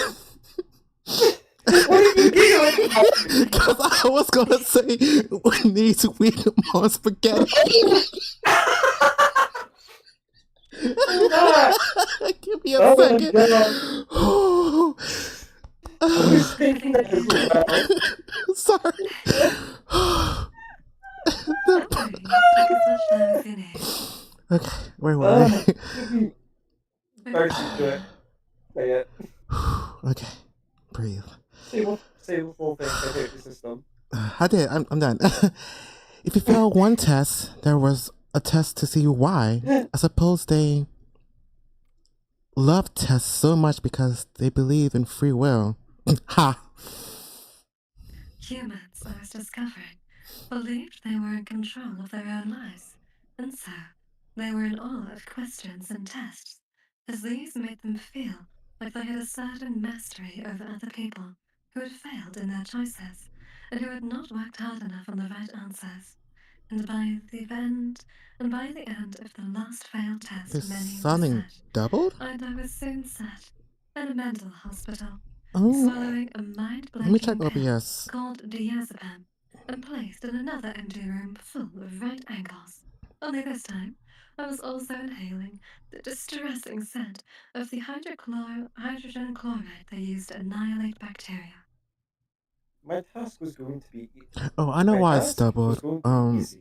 What are you giggling about? Because I was going to say we need to eat more spaghetti. Give me a Oh my second. God. Oh, I was thinking that as well. sorry. Don't worry, take as much time as you need. Okay, where were we? Mercy to it. Say it. Okay, breathe. Say the whole thing about the system. I did. I'm done. If you failed one test, there was a test to see why. I suppose they love tests so much because they believe in free will. Ha! Humans, I was discovering, believed they were in control of their own lives, and so they were in awe of questions and tests, as these made them feel like they had a certain mastery over other people who had failed in their choices and who had not worked hard enough on the right answers. And by the end of the last failed test, This many sounding were set, doubled? and I was soon set in a mental hospital, Oh, swallowing a let me mind-blanking check pill OBS. called diazepam, and placed in another empty room full of right angles. Only this time, I was also inhaling the distressing scent of the hydrogen chloride they used to annihilate bacteria. My task was going to be Oh, I know my why it's task was doubled. going to be easy.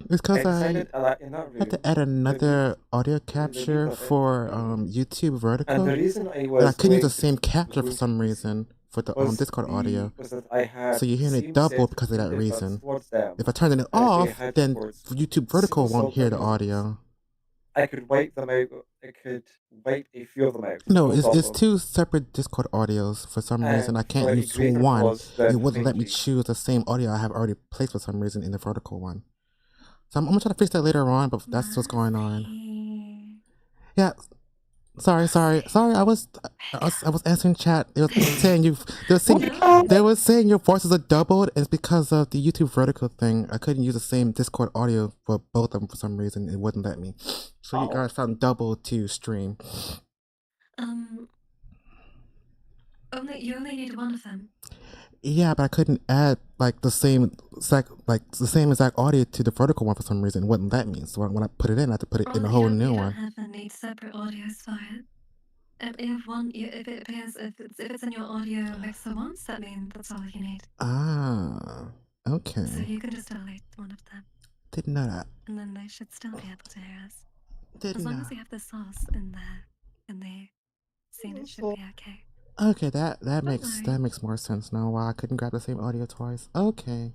It's because I I decided in that had to room add the need another audio the need capture of it for being, YouTube and the Vertical, reason I and I was couldn't use the going same was capture for going to some be easy reason for the was Discord audio. that I had So you're the hearing it same double set of because of that feedback buttons reason. towards them If I turn it as they off, had then towards YouTube Vertical won't single-sold hear the users. audio. I could wipe them out. I could wipe a few of them out, No, no it's problem. two separate Discord audios. For some reason, I And can't for a use greater one. cause than It wouldn't let me humanity, choose the same audio I have already placed for some reason in the Vertical one. So I'm gonna try to fix that later on, but that's what's going on. Mercy. Yeah, sorry. I was answering chat. They was saying they were saying your voices are doubled, and it's because of the YouTube Vertical thing. I couldn't use the same Discord audio for both of them for some reason. It wouldn't let me. So you guys found double to stream. You only need one of them. Yeah, but I couldn't add like the same exact audio to the Vertical one for some reason. It wouldn't let me. So when I put it in, I had to put it in a whole new You one. don't have to need separate audios for it. If it's in your audio mixer once, that means that's all you need. Ah, okay. So you can just delete one of them, Didn't know that. and then they should still be able to hear us. Didn't As long know. as you have the source in the scene, it should be okay. Okay, that worry. makes more sense now. Why I couldn't grab the same audio twice. Okay.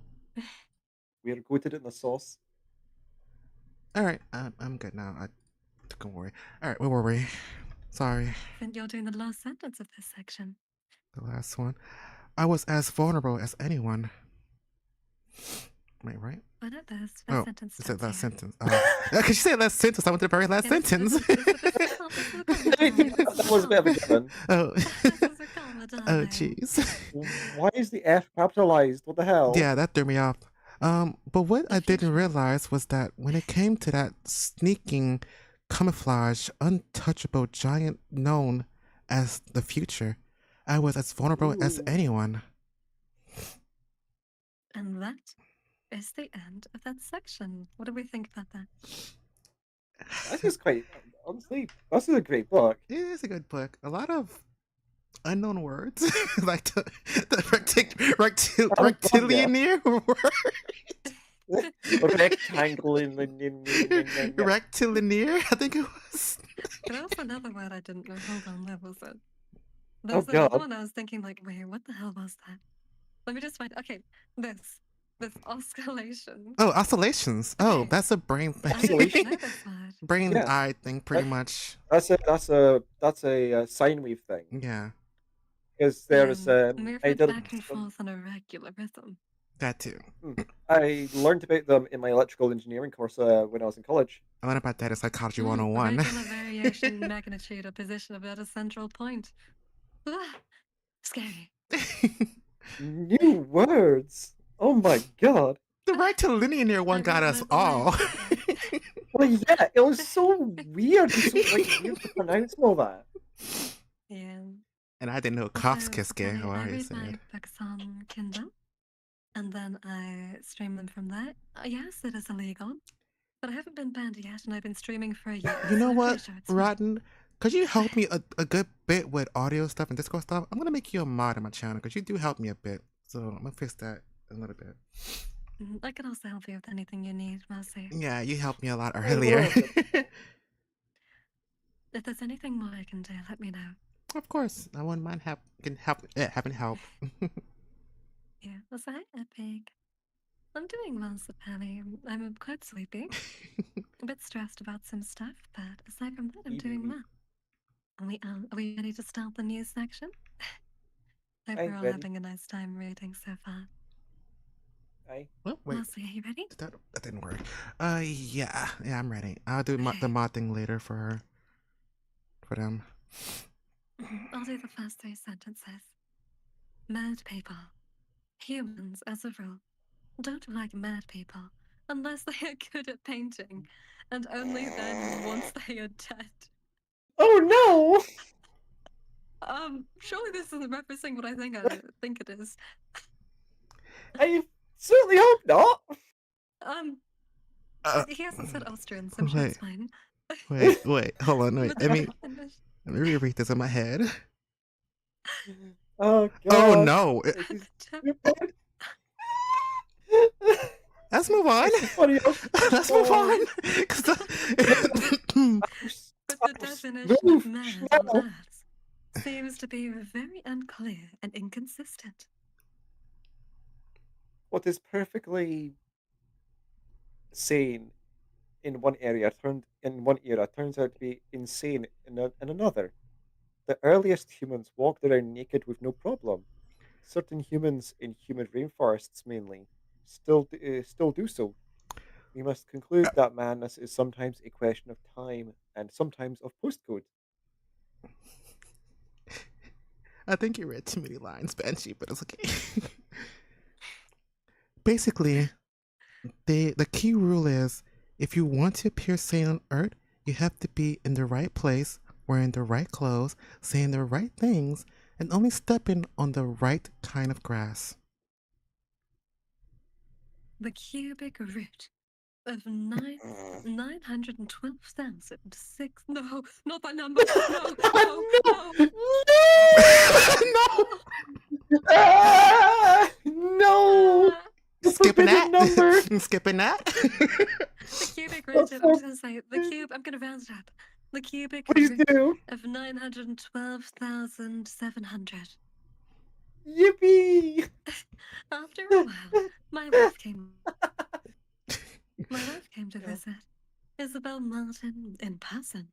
we are coated in the sauce. All right, I'm good now. Don't worry. All right, where were we? Sorry. I think you're doing the last sentence of this section. The last one. I was as vulnerable as anyone. Wait, right? Why not this? Last sentence. It's the last sentence. Because you said last sentence. I went to the very last sentence. That was a bit of a given. Oh, oh, jeez. Why is the F capitalized? What the hell? Yeah, that threw me off. But what I didn't realize was that when it came to that sneaking, camouflage, untouchable giant known as the future, I was as vulnerable as anyone. And that is the end of that section. What do we think about that? This is quite honestly. This is a great book. It is a good book. A lot of unknown words, like the I love that. rectilinear word. Rectangle. Rectilinear, I think it was. But also another word I didn't know. Hold on, where was it? Oh There's another God. one I was thinking like, wait, what the hell was that? Let me just find. Okay, this oscillation. Oh, oscillations. Oh, Okay. that's a brain I didn't thing. know this word. Brain Yeah. eye thing, pretty much. That's a sine wave thing. Yeah, Because there's I Movement did back and forth on a regular rhythm. that too. I learned about them in my electrical engineering course when I was in college. I learned about that in Psychology Mm, 101. regular variation, magnitude, or position of at a central point. Ah, scary. New words. Oh my God. The rectilinear one got us all. Well, yeah, it was so weird. It's so weird to pronounce all that. Yeah. And I didn't know So, Kafkaske, how I I read my said. books on Kindle, and then I stream them from there. Yes, it is illegal, but I haven't been banned yet, and I've been streaming for a year. You know so I'm what, pretty sure it's fine. Rotten? Could you help me a good bit with audio stuff and Discord stuff? I'm gonna make you a mod on my channel because you do help me a bit. So I'm gonna fix that a little bit. I can also help you with anything you need, Mercy. Yeah, you helped me a lot I earlier. love it. If there's anything more I can do, let me know. Of course, I wouldn't mind having help. Yeah, that's right, Epic. I'm doing well, Sapelli. I'm quite sleepy. A bit stressed about some stuff, but aside from that, I'm doing well. Are we ready to start the news section? Hope I'm we're all ready. having a nice time reading so far. Aye. Oh, wait, Mercy, are you ready? that didn't work. Yeah, I'm ready. I'll do Okay. the mod thing later for them. I'll do the first 3 sentences. Mad people. Humans, as a rule, don't like mad people unless they are good at painting, and only then once they are dead. Oh Surely this isn't referencing what I think it is. no! I certainly hope not. He hasn't said Austrian, so I'm sure it's fine. Wait, hold on, wait. But Let me Finnish. reread this in my head. Oh God. Oh no! This is stupid. Let's move on. Funny how Let's move on. But the definition of mad on Earth seems to be very unclear and inconsistent. What is perfectly sane in one era turns out to be insane in another. The earliest humans walked around naked with no problem. Certain humans in humid rainforests, mainly, still do so. We must conclude that madness is sometimes a question of time and sometimes of postcode. I think you read too many lines, Banshee, but it's okay. Basically, the key rule is if you want to appear sane on Earth, you have to be in the right place, wearing the right clothes, saying the right things, and only stepping on the right kind of grass. The cubic root of 912,006. No, not that number. No, No! No! The Skipping forbidden that. number. Skipping that. The cubic root of, I'm just gonna say the cube. I'm gonna round it up. The cubic Please root do. of 912,700. Yippee! After a while, my wife came. My wife came to visit. Isabel Martin in person.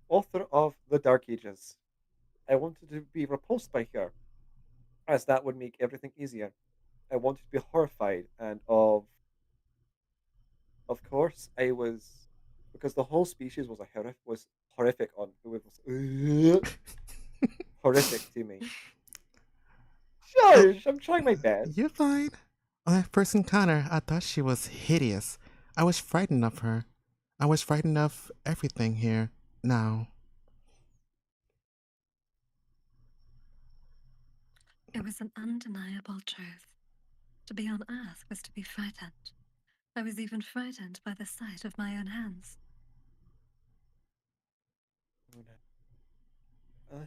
Author of The Dark Ages. I wanted to be repulsed by her, as that would make everything easier. I wanted to be horrified, and of course, I was, because the whole species was horrific on who was horrific to me. Shush! I'm trying my best. You're fine. On that first encounter, I thought she was hideous. I was frightened of her. I was frightened of everything here now. It was an undeniable truth. To be on Earth was to be frightened. I was even frightened by the sight of my own hands. Uh,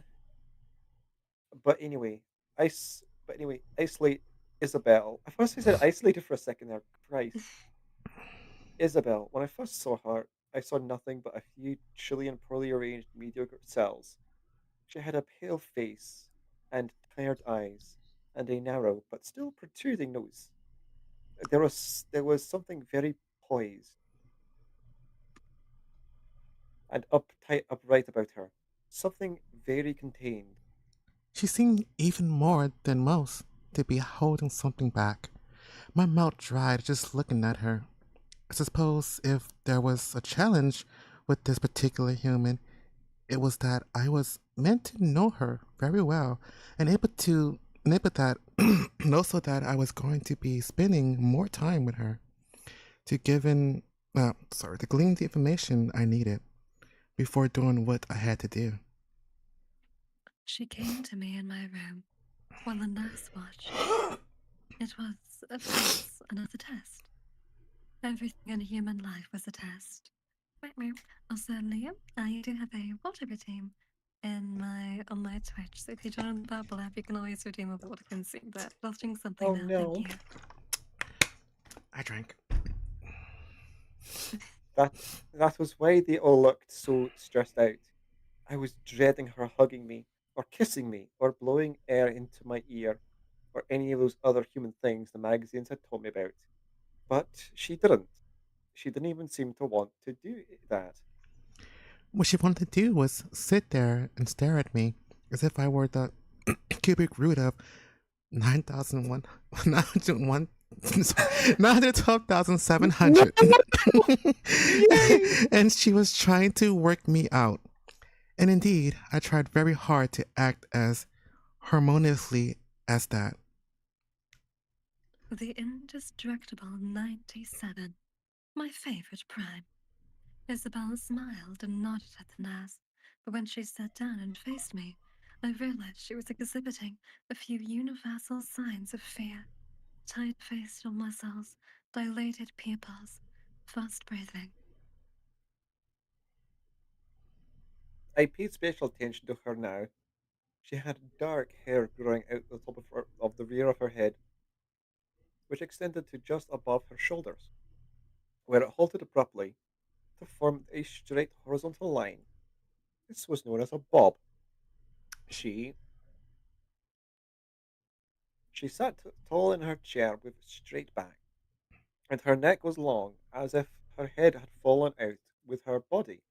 but anyway, isolate Isabel. I first said isolated for a second there. Christ. Isabel. When I first saw her, I saw nothing but a few trillion poorly arranged mediocre cells. She had a pale face and tired eyes, and a narrow but still protruding nose. There was something very poised and upright about her, something very contained. She seemed even more than most to be holding something back. My mouth dried just looking at her. I suppose if there was a challenge with this particular human, it was that I was meant to know her very well and able that and also that I was going to be spending more time with her to glean the information I needed before doing what I had to do. She came to me in my room while the nurse watched. It was, of course, another test. Everything in human life was a test. Also, Liam, I do have a water routine on my Twitch. So if you join the Bubble app, you can always redeem a water consume. But I'll drink something Oh now. no. Thank you. I drank. That was why they all looked so stressed out. I was dreading her hugging me, or kissing me, or blowing air into my ear, or any of those other human things the magazines had told me about. But she didn't. She didn't even seem to want to do that. What she wanted to do was sit there and stare at me as if I were the cubic root of 9,001, 901, 912,700. And she was trying to work me out. And indeed, I tried very hard to act as harmoniously as that. The indestructible 97. My favorite prime. Isabella smiled and nodded at the nurse, but when she sat down and faced me, I realized she was exhibiting a few universal signs of fear: tight facial muscles, dilated pupils, fast breathing. I paid special attention to her now. She had dark hair growing out the top of the rear of her head, which extended to just above her shoulders, where it halted abruptly to form a straight horizontal line. This was known as a bob. She she sat tall in her chair with straight back, and her neck was long, as if her head had fallen out with her body,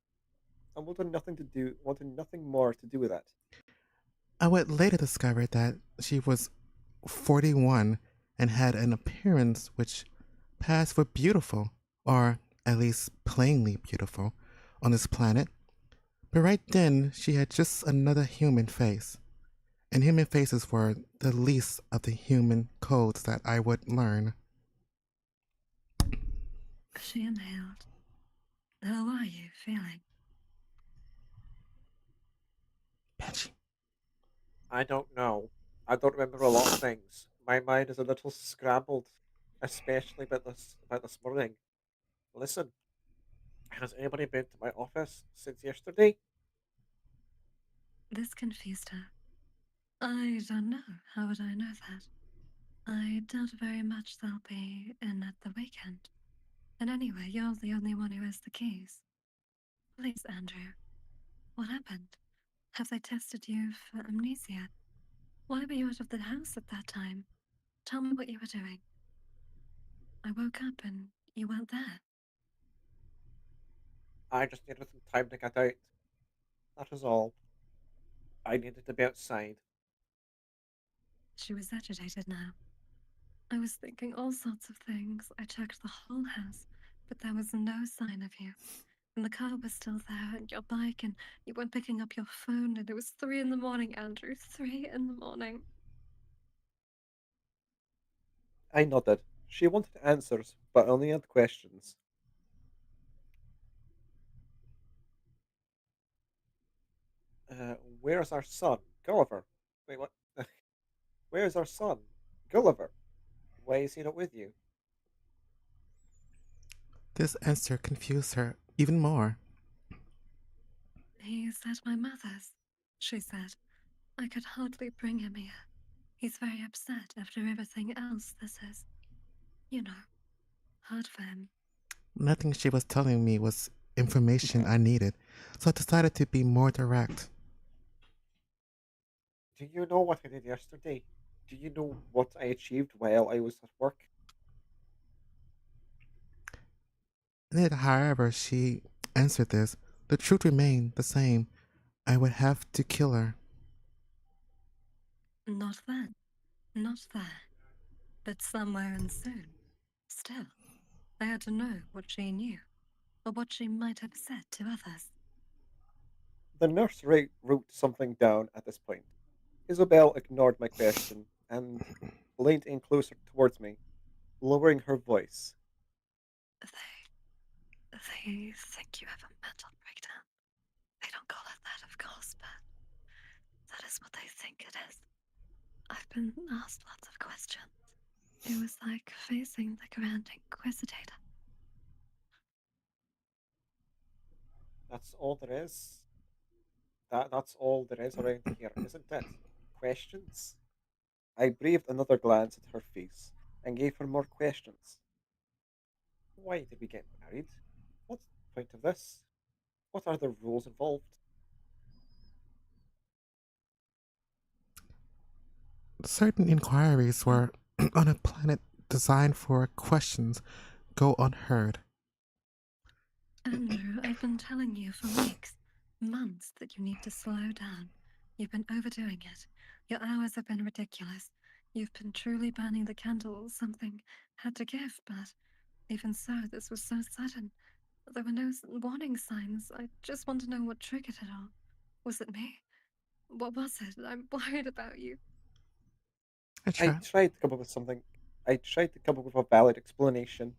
and wanted nothing more to do with that. I would later discover that she was 41 and had an appearance which passed for beautiful, or at least plainly beautiful, on this planet. But right then, she had just another human face. And human faces were the least of the human codes that I would learn. She inhaled. How are you feeling? Banshee. I don't know. I don't remember a lot of things. My mind is a little scrambled, especially about this morning. Listen, has anybody been to my office since yesterday? This confused her. I don't know. How would I know that? I doubt very much they'll be in at the weekend. And anyway, you're the only one who has the keys. Please, Andrew, what happened? Have they tested you for amnesia? Why were you out of the house at that time? Tell me what you were doing. I woke up and you weren't there. I just needed some time to get out. That was all. I needed to be outside. She was agitated now. I was thinking all sorts of things. I checked the whole house, but there was no sign of you. And the car was still there, and your bike, and you weren't picking up your phone, and it was 3 in the morning, Andrew. 3 in the morning. I nodded. She wanted answers, but only had questions. Where's our son, Gulliver? Wait, what? Where's our son, Gulliver? Why is he not with you? This answer confused her even more. He's at my mother's, she said. I could hardly bring him here. He's very upset after everything else this is. You know, hard for him. Nothing she was telling me was information I needed, so I decided to be more direct. Do you know what I did yesterday? Do you know what I achieved while I was at work? And yet, however she answered this, the truth remained the same. I would have to kill her. Not then. Not there. But somewhere and soon. Still, I had to know what she knew, or what she might have said to others. The nurse wrote something down at this point. Isabel ignored my question and leaned in closer towards me, lowering her voice. They think you have a mental breakdown. They don't call it that, of course, but that is what they think it is. I've been asked lots of questions. It was like facing the Grand Inquisitor. That's all there is. That's all there is around here, isn't it? Questions? I breathed another glance at her face and gave her more questions. Why did we get married? What's the point of this? What are the rules involved? Certain inquiries were on a planet designed for questions go unheard. Andrew, I've been telling you for weeks, months, that you need to slow down. You've been overdoing it. Your hours have been ridiculous. You've been truly burning the candle. Something had to give, but even so, this was so sudden. There were no warning signs. I just want to know what triggered it all. Was it me? What was it? I'm worried about you. I I tried. tried to come up with something. I tried to come up with a valid explanation.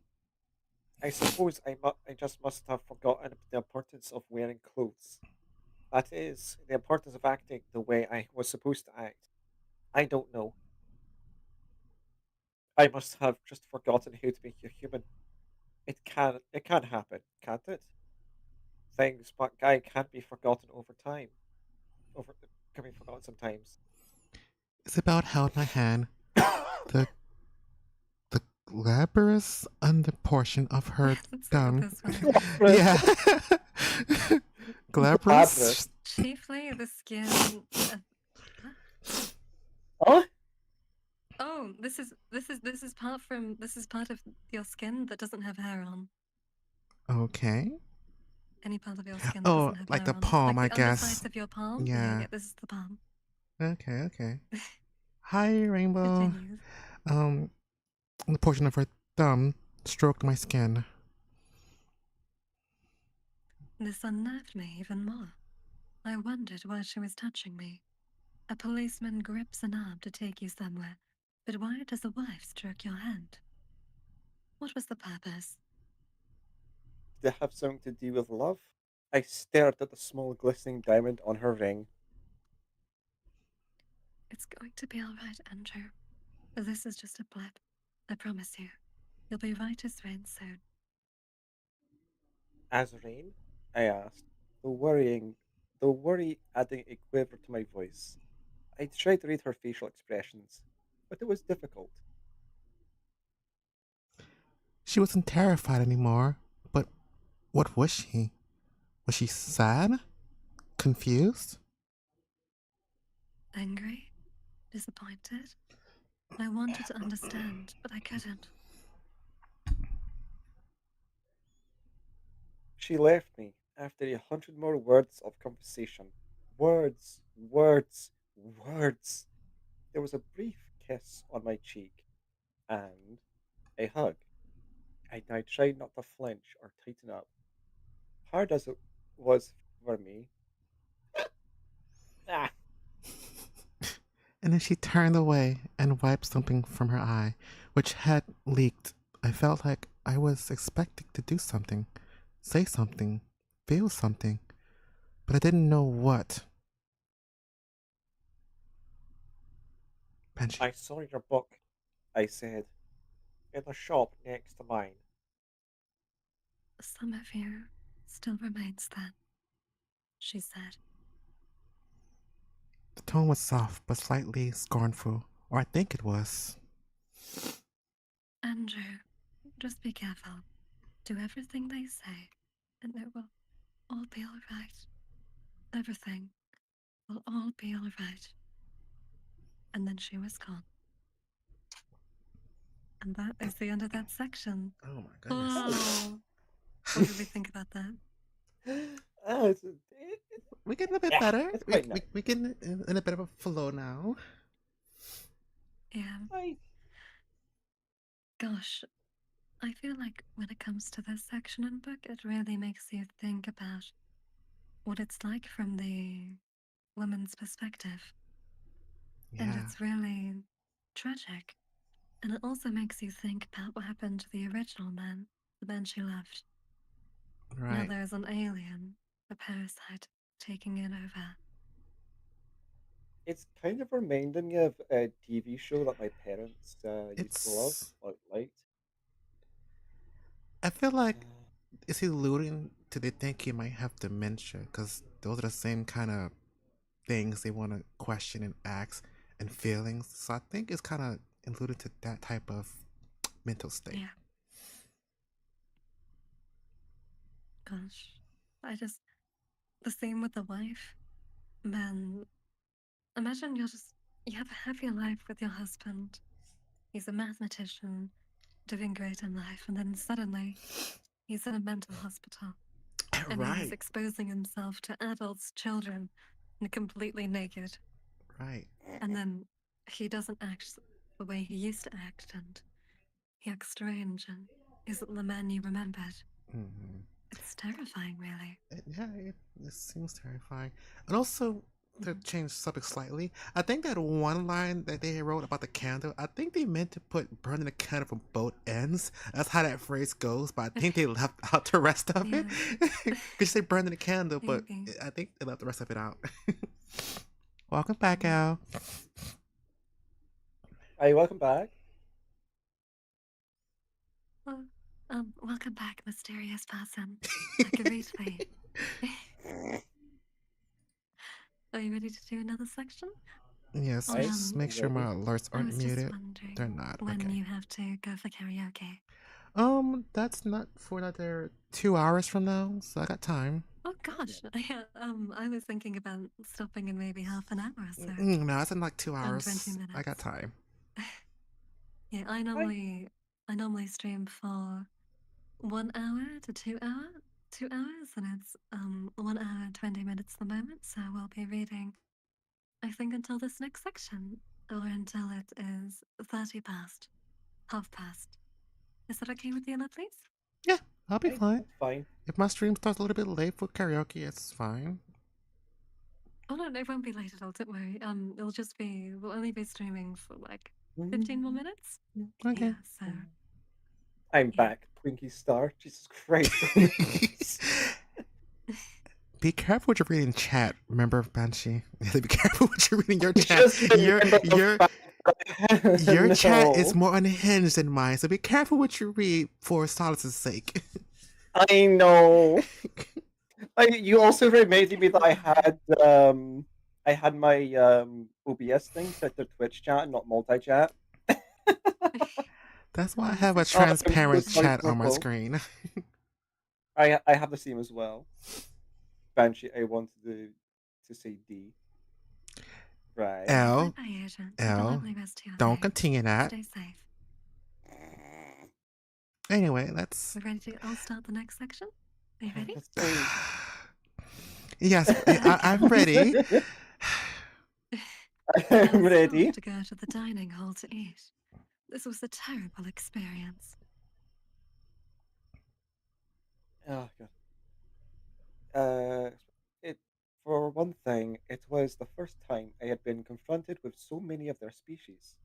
I suppose I just must have forgotten the importance of wearing clothes. That is, the importance of acting the way I was supposed to act. I don't know. I must have just forgotten how to be a human. It can happen, can't it? Things but guy can't be forgotten over time. Over Can be forgotten sometimes. Isabel held my hand. The the glabrous under portion of her Let's see what thumb. this one. Yeah. Glabrous. glabrous. Chiefly the skin. Huh? Oh, this is part of your skin that doesn't have hair on. Okay. Any part of your skin that Oh, doesn't have like hair the on. palm, Like I the guess. undersides of your palm. Yeah. Yeah, this is the palm. Okay. Hi, Rainbow. Continues. The portion of her thumb stroked my skin. This unnerved me even more. I wondered why she was touching me. A policeman grips an arm to take you somewhere, but why does a wife stroke your hand? What was the purpose? Did it have something to do with love? I stared at the small glistening diamond on her ring. It's going to be all right, Andrew. This is just a blip. I promise you. You'll be right as rain soon. As rain? I asked, the worry adding a quiver to my voice. I tried to read her facial expressions, but it was difficult. She wasn't terrified anymore, but what was she? Was she sad? Confused? Angry? Disappointed? I wanted to understand, but I couldn't. She left me after 100 more words of conversation. Words, words, words. There was a brief kiss on my cheek and a hug. I tried not to flinch or tighten up. Hard as it was for me. Ah, And then she turned away and wiped something from her eye, which had leaked. I felt like I was expected to do something, say something, feel something, but I didn't know what. And I saw your book, I said, in the shop next to mine. Some of you still remains then, she said. The tone was soft but slightly scornful, or I think it was. Andrew, just be careful. Do everything they say, and it will all be all right. Everything will all be all right. And then she was gone. And that is the end of that section. Oh my goodness. Oh, what did we think about that? We're getting a bit Yeah, better. it's quite nice. We're getting in a bit of a flow now. Yeah, gosh, I feel like when it comes to this section in book, it really makes you think about what it's like from the woman's perspective. And Yeah, it's really tragic. And it also makes you think about what happened to the original man, the man she loved. Now right. there's an alien, a parasite, taking it over. It's kind of reminding me of a TV show that my parents used to love It's. or liked. I feel like Uh, is he alluding to they think he might have dementia because those are the same kind of things they want to question and ask and feelings. So I think it's kind of alluded to that type of mental state. Yeah. Gosh. The same with the wife. Man, imagine you have a happy life with your husband. He's a mathematician, doing great in life, and then suddenly he's in a mental hospital. And he's Right, exposing himself to adults, children, and completely naked. right. And then he doesn't act the way he used to act, and he acts strange and isn't the man you remembered. Hmm. It's terrifying, really. It seems terrifying. And also, to change subject slightly, I think that one line that they wrote about the candle, I think they meant to put burning the candle from both ends. That's how that phrase goes, but I think they left out the rest of it. Because you say burning the candle, but Maybe. I think they left the rest of it out. Welcome back, Al. Hi, welcome back. Well, welcome back, mysterious person. Marguerite. Are you ready to do another section? Yes, Right, just make sure ready. my alerts I aren't was just muted. wondering They're not. when Okay. you have to go for karaoke. That's not for another 2 hours from now, so I got time. Oh gosh, I was thinking about stopping in maybe half an hour or so. No, it's in like 2 Around hours. 20 minutes. I got time. Yeah, I normally stream for 1 hour to 2 hours, and it's 1 hour and 20 minutes at the moment. So we'll be reading, I think, until this next section, or until it is 30 past, half past. Is that okay with you, lovelies? Yeah, I'll be Right, fine. that's fine. If my stream starts a little bit late for karaoke, it's fine. Oh no, it won't be late at all. Don't worry. We'll only be streaming for like 15 more minutes. Okay. Yeah. So I'm Yeah. back, Twinkie Star. Jesus Christ. Be careful what you're reading in chat. Remember, Banshee? Be careful what you're reading in your chat. Just remember the Your fact- your chat is No. more unhinged than mine, so be careful what you read for solace's sake. I know. You also reminded me that I had my OBS thing set to Twitch chat and not multi chat. That's why I Oh, have a is it? transparent sorry, chat on my Purple. screen. I have the same as well. Banshee, I wanted to say D. Right. L, Bye, Agent. Have a L, lovely rest of your don't day. continue that. Stay safe. Anyway, let's. We're ready to. I'll start the next section. Are you ready? So, Yes, I'm ready. I I'm was ready. told to go to the dining hall to eat. This was a terrible experience. Oh god. It for one thing, it was the first time I had been confronted with so many of their species,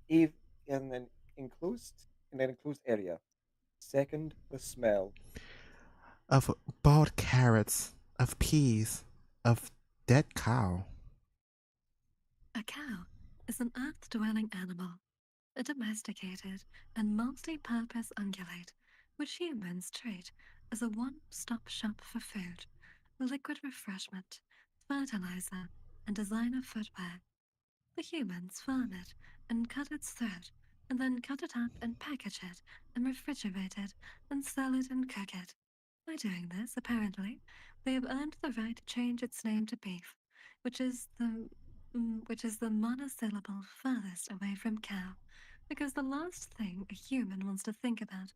even in an enclosed area. Second, the smell. Of boiled carrots, of peas, of dead cow. A cow is an earth-dwelling animal, a domesticated and multi-purpose ungulate, which humans treat as a one-stop shop for food, liquid refreshment, fertilizer, and designer footwear. The humans farm it and cut its throat, and then cut it up and package it and refrigerate it and sell it and cook it. By doing this, apparently, they have earned the right to change its name to beef, which is the monosyllable furthest away from cow, because the last thing a human wants to think about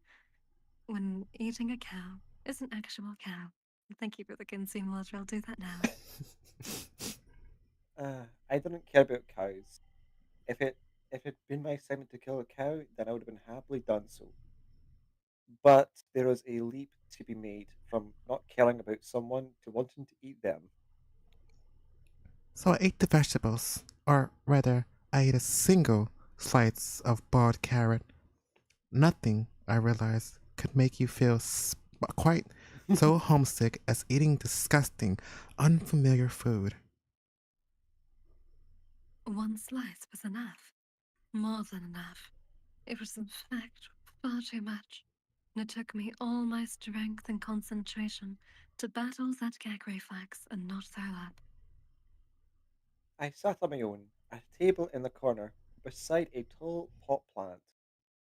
when eating a cow is an actual cow. Thank you for the consume water. I'll do that now. I didn't care about cows. If it'd been my assignment to kill a cow, then I would have been happily done so. But there is a leap to be made from not caring about someone to wanting to eat them. So I ate the vegetables, or rather, I ate a single slice of boiled carrot. Nothing, I realized, could make you feel quite so homesick as eating disgusting, unfamiliar food. One slice was enough. More than enough. It was, in fact, far too much. And it took me all my strength and concentration to battle that gag reflex and not throw up. I sat on my own, at a table in the corner, beside a tall pot plant.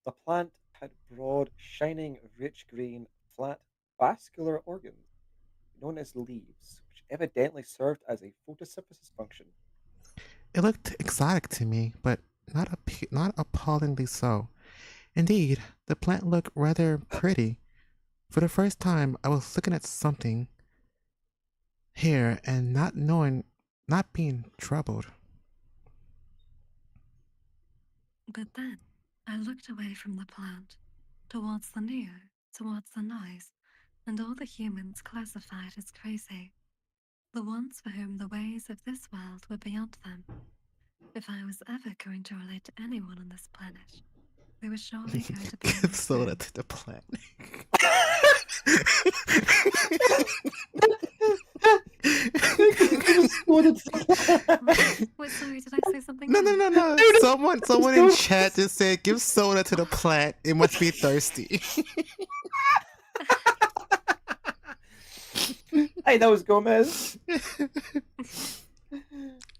The plant had broad, shining, rich green, flat, vascular organs, known as leaves, which evidently served as a photosynthesis function. It looked exotic to me, but not appallingly so. Indeed, the plant looked rather pretty. For the first time, I was looking at something here and not being troubled. But then I looked away from the plant, towards the towards the noise, and all the humans classified as crazy. The ones for whom the ways of this world were beyond them. If I was ever going to relate to anyone on this planet, they were surely going to be Give soda to the plant. Wait, sorry, did I say something? No. Someone in chat just said, "Give soda to the plant. It must be thirsty." Hey, that was Gomez.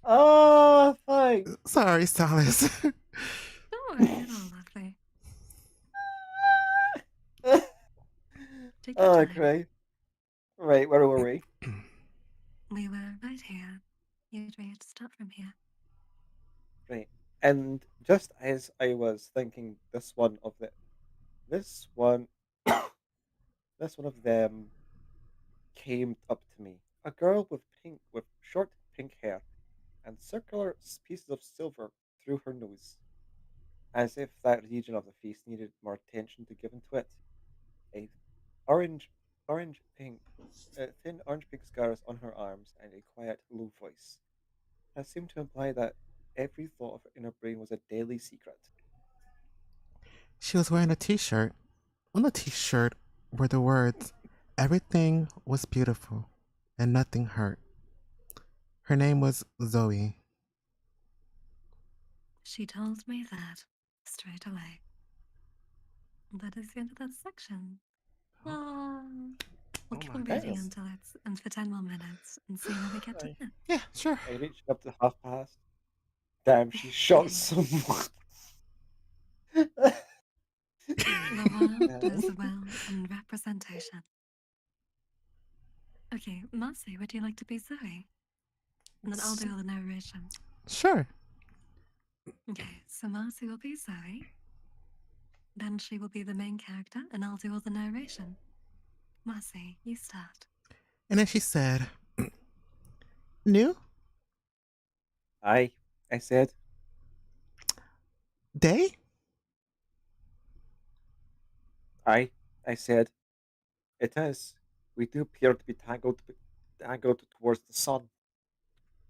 Oh, thanks. Sorry, Salas. Don't worry, it's all lovely. Take your Oh, time. great. Right, where were we? We were right here. You'd be to start from here. Right. And just as I was thinking this one of this one of them came up to me. A girl with short pink hair and circular pieces of silver through her nose, as if that region of the face needed more attention to given to it. A orange orange pink thin orange pink scars on her arms and a quiet low voice. That seemed to imply that every thought of her inner brain was a deadly secret. She was wearing a t-shirt. On the t-shirt were the words, "Everything was beautiful and nothing hurt." Her name was Zoe. She told me that straight away. That is the end of that section. We'll keep on reading Nice. until it's and for 10 more minutes and see where we get to Aye. then. Yeah, sure. I reached up to half past. Damn, she shot someone. The world is well in representation. Okay, Marcy, would you like to be Zoe? And then I'll do all the narration. Sure. Okay, so Marcy will be Zoe. Then she will be the main character, and I'll do all the narration. Marcy, you start. And then she said, "New Aye, I said. day?" Aye, I said. It is. We do appear to be tangled towards the sun.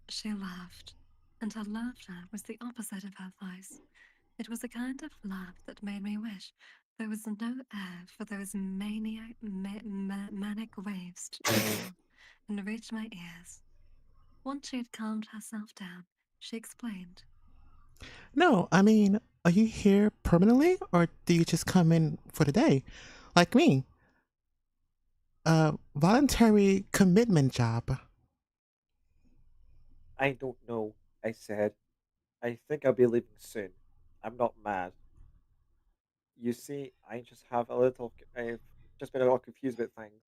She laughed, and her laughter was the opposite of her voice. It was a kind of laugh that made me wish there was no air for those maniac, manic waves to travel and reach my ears. Once she had calmed herself down, she explained. No, I mean, are you here permanently or do you just come in for the day? Like me? a voluntary commitment job. I don't know, I said. I think I'll be leaving soon. I'm not mad. You see, I've just been a little confused about things,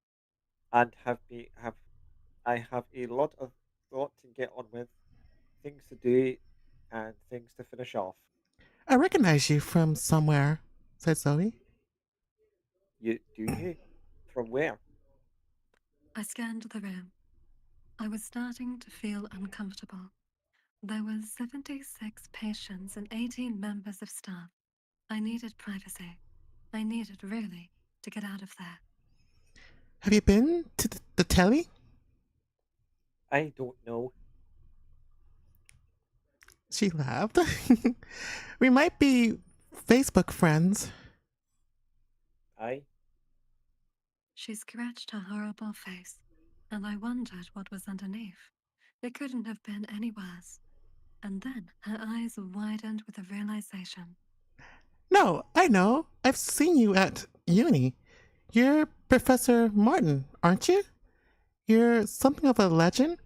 and I have a lot to get on with, things to do, and things to finish off. I recognize you from somewhere, said Zoe. You do you? From where? I scanned the room. I was starting to feel uncomfortable. There were 76 patients and 18 members of staff. I needed privacy. I needed, really, to get out of there. Have you been to the telly? I don't know. She laughed. We might be Facebook friends. I She scratched her horrible face, and I wondered what was underneath. It couldn't have been any worse. And then her eyes widened with a realization. No, I know. I've seen you at uni. You're Professor Martin, aren't you? You're something of a legend.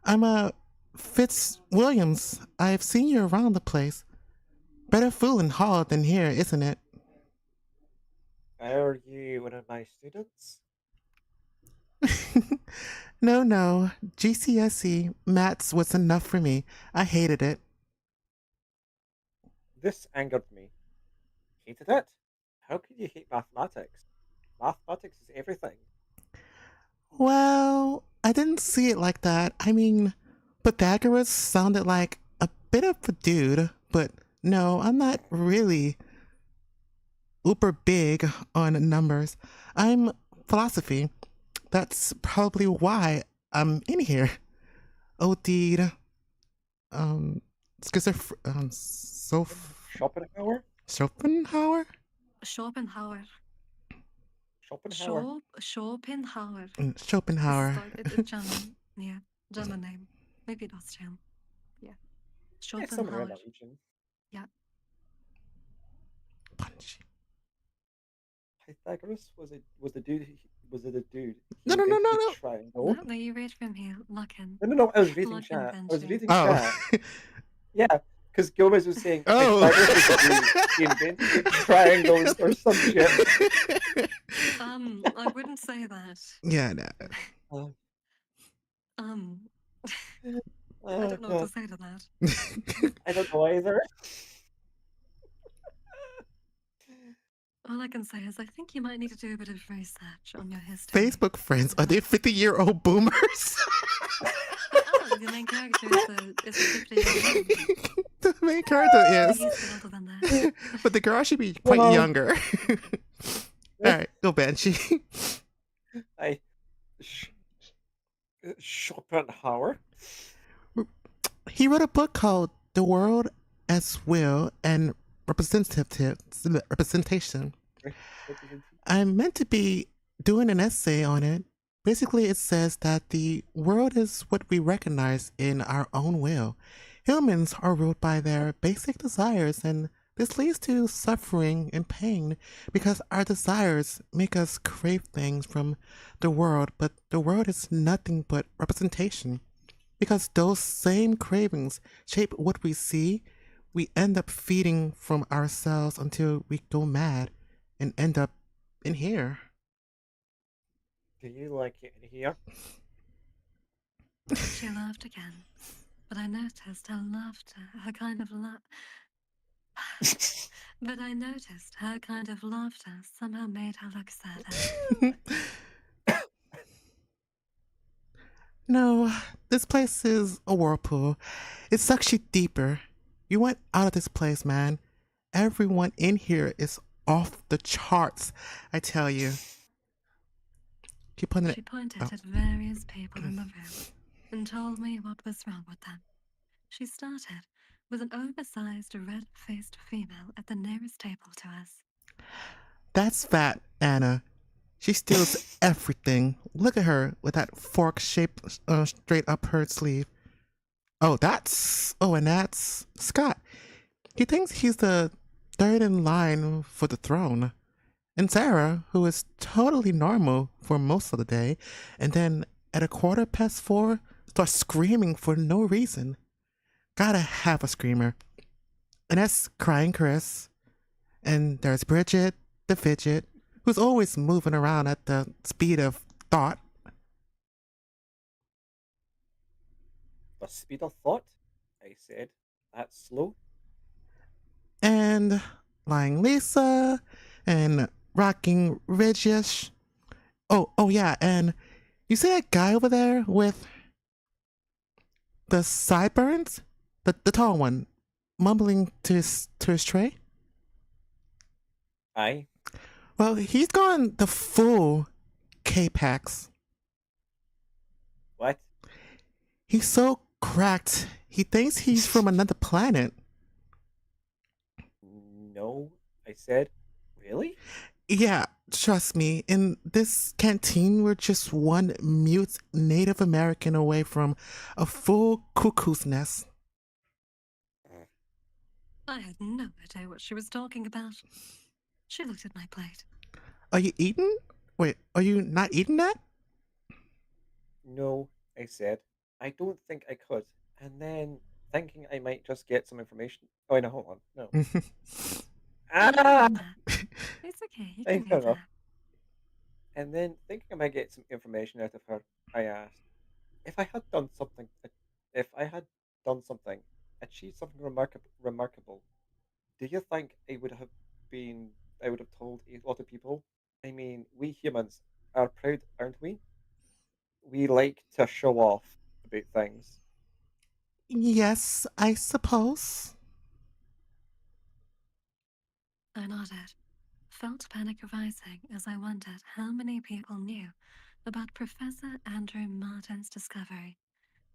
I'm a Fitzwilliams. I've seen you around the place. Better fool in hall than here, isn't it? are you one of my students? No. GCSE maths was enough for me. I hated it. This angered me. Hated it? How could you hate mathematics? Mathematics is everything. Well, I didn't see it like that. I mean, Pythagoras sounded like a bit of a dude, but no, I'm not really uber big on numbers. I'm philosophy. That's probably why I'm in here. OD'd, Schopenhauer? Schopenhauer? Schopenhauer. Schopenhauer? Schopenhauer. Schopenhauer. It's like, German. Yeah, German name. Maybe it Austrian. Yeah. Yeah, somewhere in Schopenhauer. that region. Yeah. Punch. Pythagoras was the dude. Was it a dude? No. invented the triangle. No, you read from here. Lock in. No. I was reading Lock chat. I was invention. reading Oh. chat. Yeah, because Gomez was saying Oh. Pythagoras was the dude. He invented triangles or some shit. I wouldn't say that. Yeah, no. Uh, I don't know what to say to that. I don't know either. All I can say is I think you might need to do a bit of research on your history. Facebook friends, are they 50-year-old boomers? Oh, the main character is a 50-year-old. The main character is. He's a bit older than that. But the girl should be quite Well. younger. Alright, go Banshee. Schopenhauer. He wrote a book called The World as Will and Representation. I'm meant to be doing an essay on it. Basically, it says that the world is what we recognize in our own will. Humans are ruled by their basic desires, and this leads to suffering and pain because our desires make us crave things from the world, but the world is nothing but representation. Because those same cravings shape what we see, we end up feeding from ourselves until we go mad and end up in here. Do you like it in here? She laughed again, but I noticed her laughter, her kind of But I noticed her kind of laughter somehow made her look sadder. No, this place is a whirlpool. It sucks you deeper. You want out of this place, man. Everyone in here is off the charts, I tell you. Keep on She it. pointed Oh. at various people in the room and told me what was wrong with them. She started with an oversized, red-faced female at the nearest table to us. That's fat, Anna. She steals everything. Look at her with that fork shaped straight up her sleeve. And that's Scott. He thinks he's the third in line for the throne. And Sarah, who is totally normal for most of the day, and then at 4:15 starts screaming for no reason. Gotta have a screamer. And that's Crying Chris. And there's Bridget, the fidget, who's always moving around at the speed of thought. The speed of thought, I said. That's slow. And Lying Lisa, and Rocking Ridgish. Oh yeah, and you see that guy over there with the sideburns? The tall one, mumbling to his tray? Aye. Well, he's gone the full K-Pax. What? He's so cracked, he thinks he's from another planet. No, I said. Really? Yeah, trust me, in this canteen, we're just one mute Native American away from a full cuckoo's nest. I had no idea what she was talking about. She looked at my plate. Are you eating? Wait, are you not eating that? No, I said. I don't think I could. And then, thinking I might just get some information. Oh, no, hold on. No. Ah! It's okay. You I can don't have know. that. And then, thinking I might get some information out of her, I asked, if I had done something, achieved something remarkable, do you think I would have told a lot of people? I mean, we humans are proud, aren't we? We like to show off about things. Yes, I suppose. I nodded, felt panic rising as I wondered how many people knew about Professor Andrew Martin's discovery.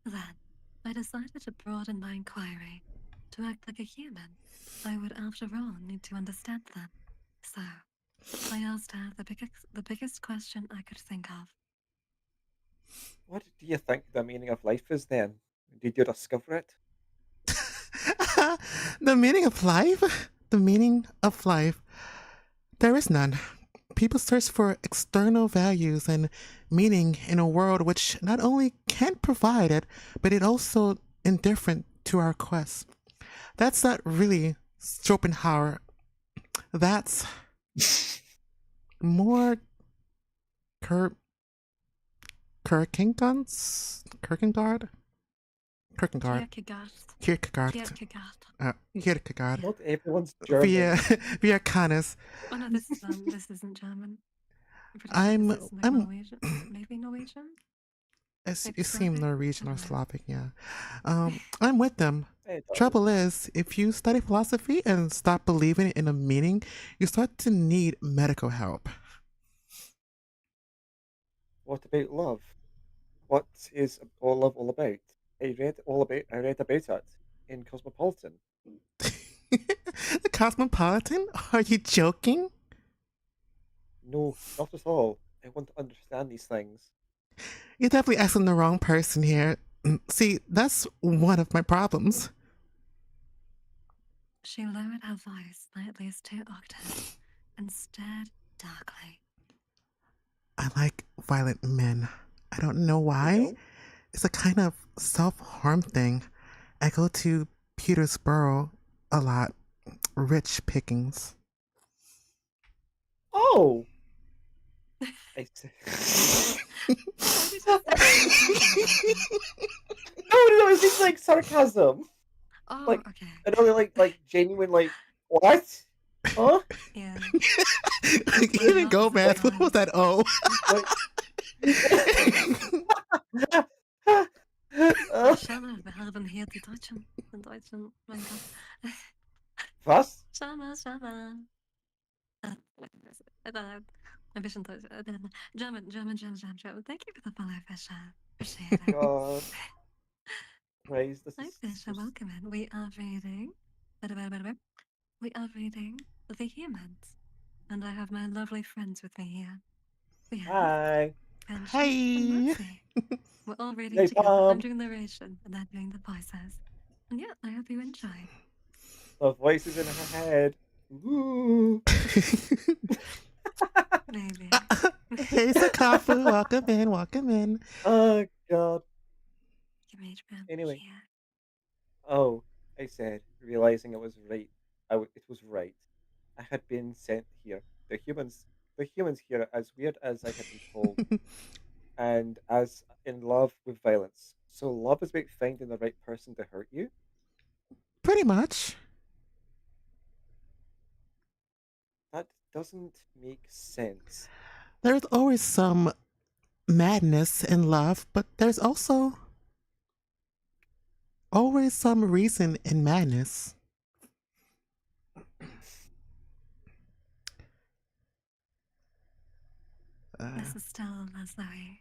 Then, I decided to broaden my inquiry. To act like a human, I would, after all, need to understand them. So, I asked her the biggest question I could think of. What do you think the meaning of life is then? Did you discover it? The meaning of life? The meaning of life. There is none. People search for external values and meaning in a world which not only can't provide it, but it also indifferent to our quest. That's not really Schopenhauer. That's more Kierkegaard? Kierkegaard? Kierkegaard. Kierkegaard. Kierkegaard. Kierkegaard. Not everyone's German. Via Canis. Oh no, this isn't German. I'm Norwegian. Maybe Norwegian. You seem Norwegian or Slavic, yeah. I'm with them. Trouble is, if you study philosophy and stop believing in a meaning, you start to need medical help. What about love? What is all love all about? I read about it in Cosmopolitan. The Cosmopolitan? Are you joking? No, not at all. I want to understand these things. You're definitely asking the wrong person here. See, that's one of my problems. She lowered her voice by at least 2 octaves and stared darkly. I like violent men. I don't know why. It's a kind of self-harm thing. I go to Petersboro a lot. Rich pickings. Oh! I see. No, it seems like sarcasm. Oh, Like, okay. I know, like genuine, like, what? Huh? Yeah. Even Gomez, what was that? Oh. Schade, wir haben hier die Deutschen. In Deutschen, mein Gott. Was? Schade. Ein bisschen Deutsch. German. Thank you for the follow, Fisher. Appreciate it. God. Praise this. Hi, Fisher. Welcome in. We are reading. We are reading The Humans. And I have my lovely friends with me here. We have Hi. Benji Hi. and Lucy. We're all reading Hey, together. Tom. I'm doing the narration and they're doing the voices. And yeah, I hope you enjoy. The voices in her head. Ooh. Hey, Sakafu, welcome in, welcome in. Oh God. Demetrium, Anyway. here. Oh, I said, realizing it was right. It was right. I had been sent here. The humans here, as weird as I had been told, and as in love with violence. So love is about finding the right person to hurt you. Pretty much. That doesn't make sense. There's always some madness in love, but there's also always some reason in madness. This is still Leslie.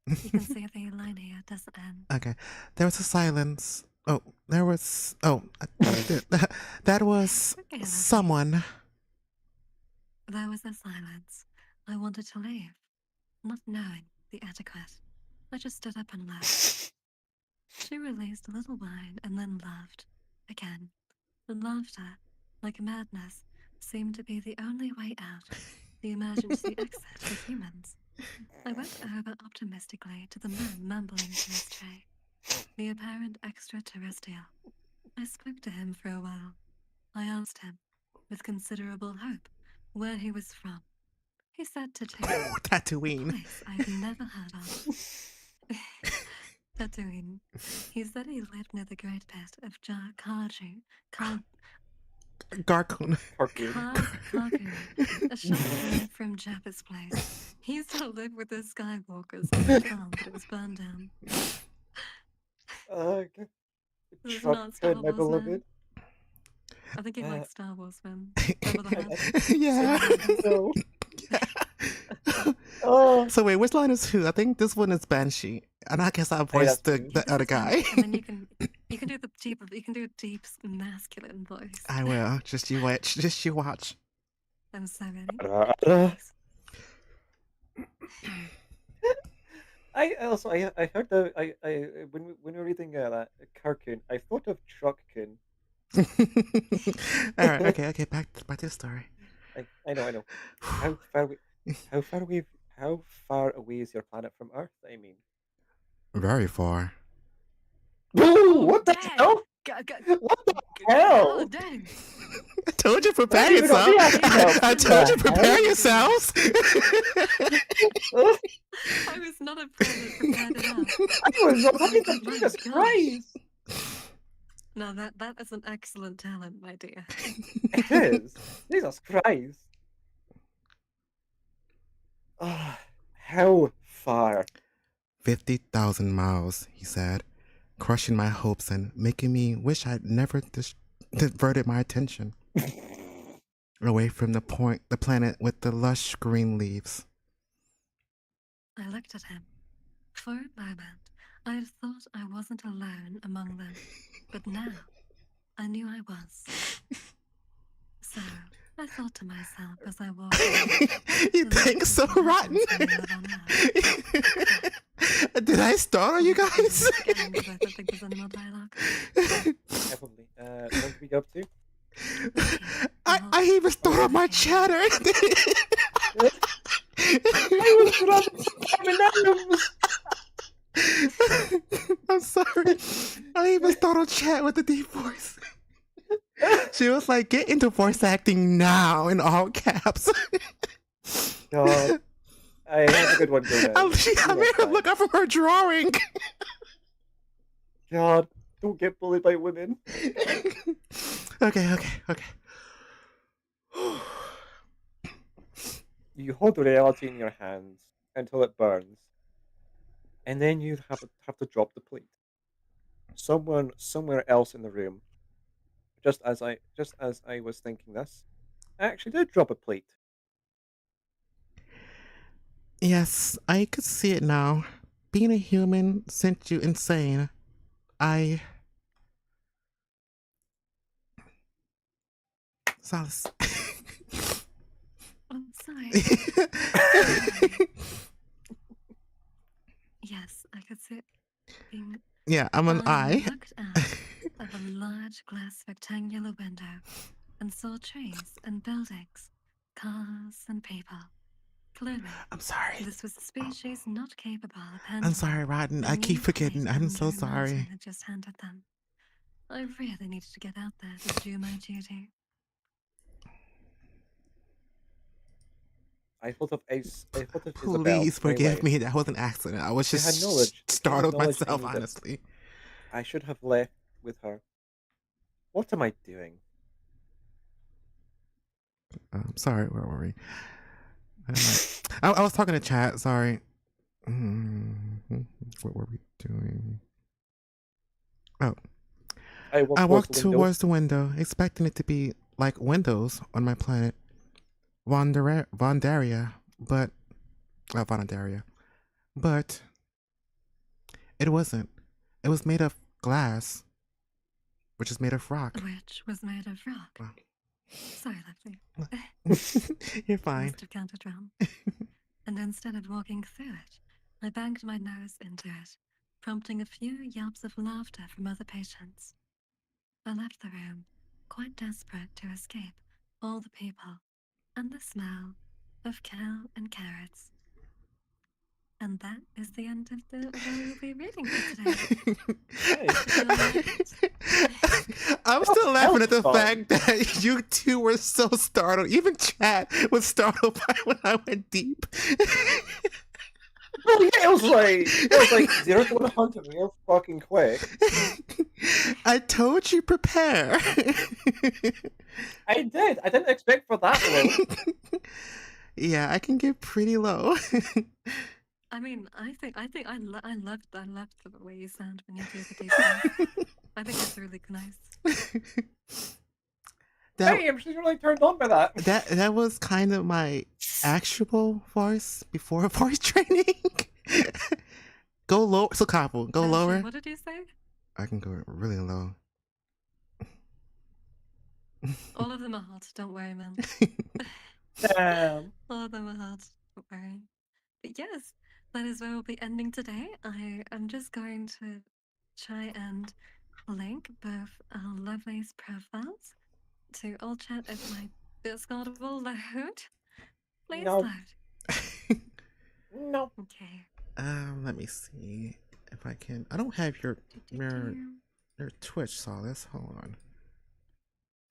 You can see the line here doesn't end. Okay. There was a silence. Oh, there was. Oh, that was Okay, Leslie. someone. There was a silence. I wanted to leave, not knowing the etiquette. I just stood up and left. She released a little wine and then laughed. Again. The laughter, like madness, seemed to be the only way out. The emergency exit for humans. I went over optimistically to the man mumbling to his tray. The apparent extraterrestrial. I spoke to him for a while. I asked him, with considerable hope, where he was from. He said Tatooine. A Tatooine. place I'd never heard of. Tatooine. He said he lived near the great pit of Jar Karju. Garkun. Karku, a short drive from Jabba's place. He used to live with the Skywalkers in the town, but it was burned down. This is Chuck not Star my Wars, beloved. man. I think he Uh, likes Star Wars, man. Over the Hutt. Yeah. No. Oh, So wait, which line is who? I think this one is Banshee, and I guess I voiced that's the, me. the other guy. And then you can do the deep, you can do a deep masculine voice. I will. Just you watch. Just you watch. I'm so ready. Thanks. I heard when we were reading that cartoon, I thought of Truck-kun. All right. Okay. Back to the story. I know. How far away is your planet from Earth? I mean, Very far. Whoa! What the dang. hell? What the hell? Oh, dang. I told you prepare Don't even yourself. react now. I told you What the prepare hell? yourselves. I was not prepared enough. I was like, Oh my Jesus gosh. Christ! No, that is an excellent talent, my dear. It is. Jesus Christ. How far? 50,000 miles, he said, crushing my hopes and making me wish I'd never diverted my attention away from the planet with the lush green leaves. I looked at him. For a moment, I had thought I wasn't alone among them, but now I knew I was. So I thought to myself as I walked away, You think so, Rotten? Did I startle you guys? Again, because I don't think there's any more dialogue. Probably. What did we go up to? I even started my chatter. I'm sorry. I even started chat with the deep voice. She was like, "Get into voice acting now," in all caps. God. I have a good one going on. I made her look up from her drawing. God, don't get bullied by women. Okay. You hold reality in your hands until it burns, and then you have to drop the plate. Someone somewhere else in the room, just as I was thinking this, I actually did drop a plate. Yes, I could see it now. Being a human sent you insane. Solace. I'm sorry. Yes, I could see it being. Yeah, I'm an I eye. looked out of a large glass rectangular window and saw trees and buildings, cars and people. Clearly, I'm sorry. this was a species not capable of I'm handling sorry, Rotten. the I keep new forgetting. fate I'm so Andrew Martin sorry. had just handed them. I really needed to get out there to do my duty. I thought of Isabel. Please My forgive wife. me. That was an accident. I was She had just knowledge. She had startled knowledge I myself, needed. honestly. I should have left with her. What am I doing? I'm sorry. Where were we? I was talking to chat. Sorry. What were we doing? Oh. I walked towards the window, expecting it to be like Windows on my planet, Vondaria, but it wasn't. It was made of glass, which is made of rock. Which was made of rock. Wow. Sorry, Lovely. You're fine. Must have counted wrong. And instead of walking through it, I banged my nose into it, prompting a few yelps of laughter from other patients. I left the room, quite desperate to escape all the people and the smell of kale and carrots. And that is the end of the where we'll be reading for today. I'm still laughing at the fact that you two were so startled. Even Chad was startled by when I went deep. Well, yeah, it was like 0 to 100 real fucking quick. I told you prepare. I did. I didn't expect for that low. Yeah, I can get pretty low. I mean, I think I loved the way you sound when you do the deep voice. I think it's really nice. Damn, she's really turned on by that. That was kind of my actual voice before voice training. Go low, so Kapu, go lower. What did you say? I can go really low. All of them are hot. Don't worry, man. Damn. All of them are hot. Don't worry. But yes, that is where we'll be ending today. I am just going to try and link both our Lovely's profiles to all chat if my Discord will load. Please No. load. No. Okay. Let me see if I can. I don't have your Twitch, Solace. Hold on.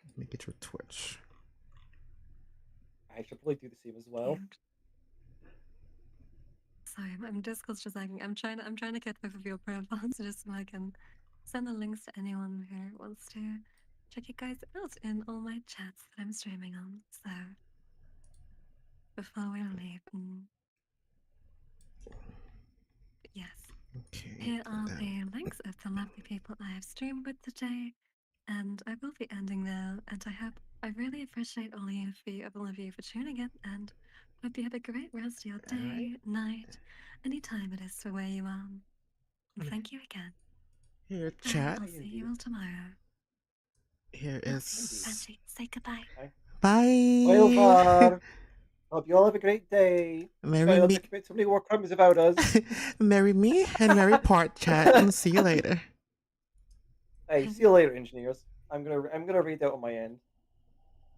Let me get your Twitch. I should probably do the same as well. Sorry, my Discord's just lagging. I'm trying to get both of your profiles just so I can send the links to anyone who wants to check you guys out in all my chats that I'm streaming on. So before we leave, yes. Okay. Here are the links of the lovely people I have streamed with today, and I will be ending now. And I really appreciate all of you for tuning in, and hope you have a great rest of your day, night, any time it is for where you are. And thank you again. Here, chat. I'll see you all tomorrow. Here is. Benji, say goodbye. Bye. Well, hope you all have a great day. Marry me. Commit so many war crimes about us. Marry me and marry part, chat, and see you later. Hey, see you later, engineers. I'm gonna read out on my end.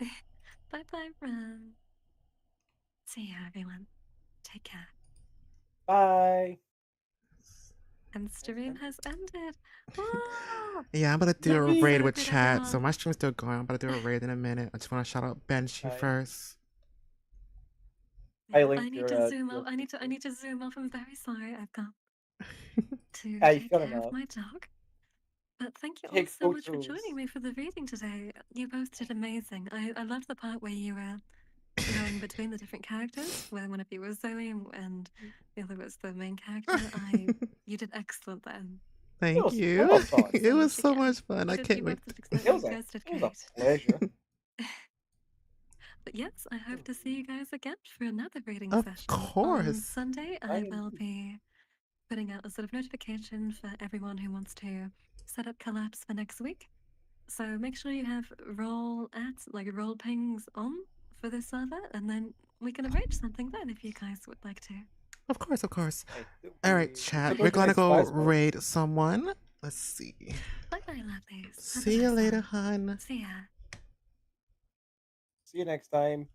Bye bye, Ron. See you, everyone. Take care. Bye. And stream has ended. Whoa! Yeah, I'm gonna do a raid with Good, chat. everyone. So my stream's still going. I'm gonna do a raid in a minute. I just want to shout out Benji first. I I linked need your, to zoom your- off. I need to zoom off. I'm very sorry. I've got to Hey, take fair care enough. of my dog. But thank you all Take so much for photos. joining me for the reading today. You both did amazing. I loved the part where you were going between the different characters, where one of you was Zoe and the other was the main character. You did excellent then. Thank was you. so much fun. It was So so much much fun. I You can't wait. both did excellent. It was You a, guys did it was great. a pleasure. But yes, I hope to see you guys again for another reading Of session. On course. Sunday, I will be putting out a sort of notification for everyone who wants to set up collabs for next week. So make sure you have role pings on for this server, and then we can arrange something then if you guys would like to. Of course, of course. Hey, All right, chat. should We're go gonna next go class, man. raid someone. Let's see. Bye bye, lovelies. Have a See you nice later, one. hun. See ya. See you next time.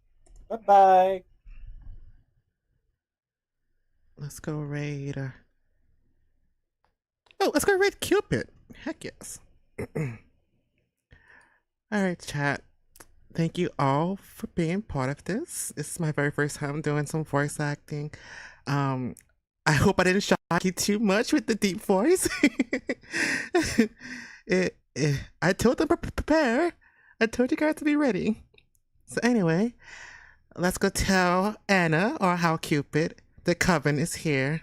Bye bye. let's go raid. Oh, let's go raid Cupid. Heck yes. All right, chat. Thank you all for being part of this. This is my very first time doing some voice acting. I hope I didn't shock you too much with the deep voice. I told them to prepare. I told you guys to be ready. So anyway, let's go tell Anna or How Cupid the coven is here.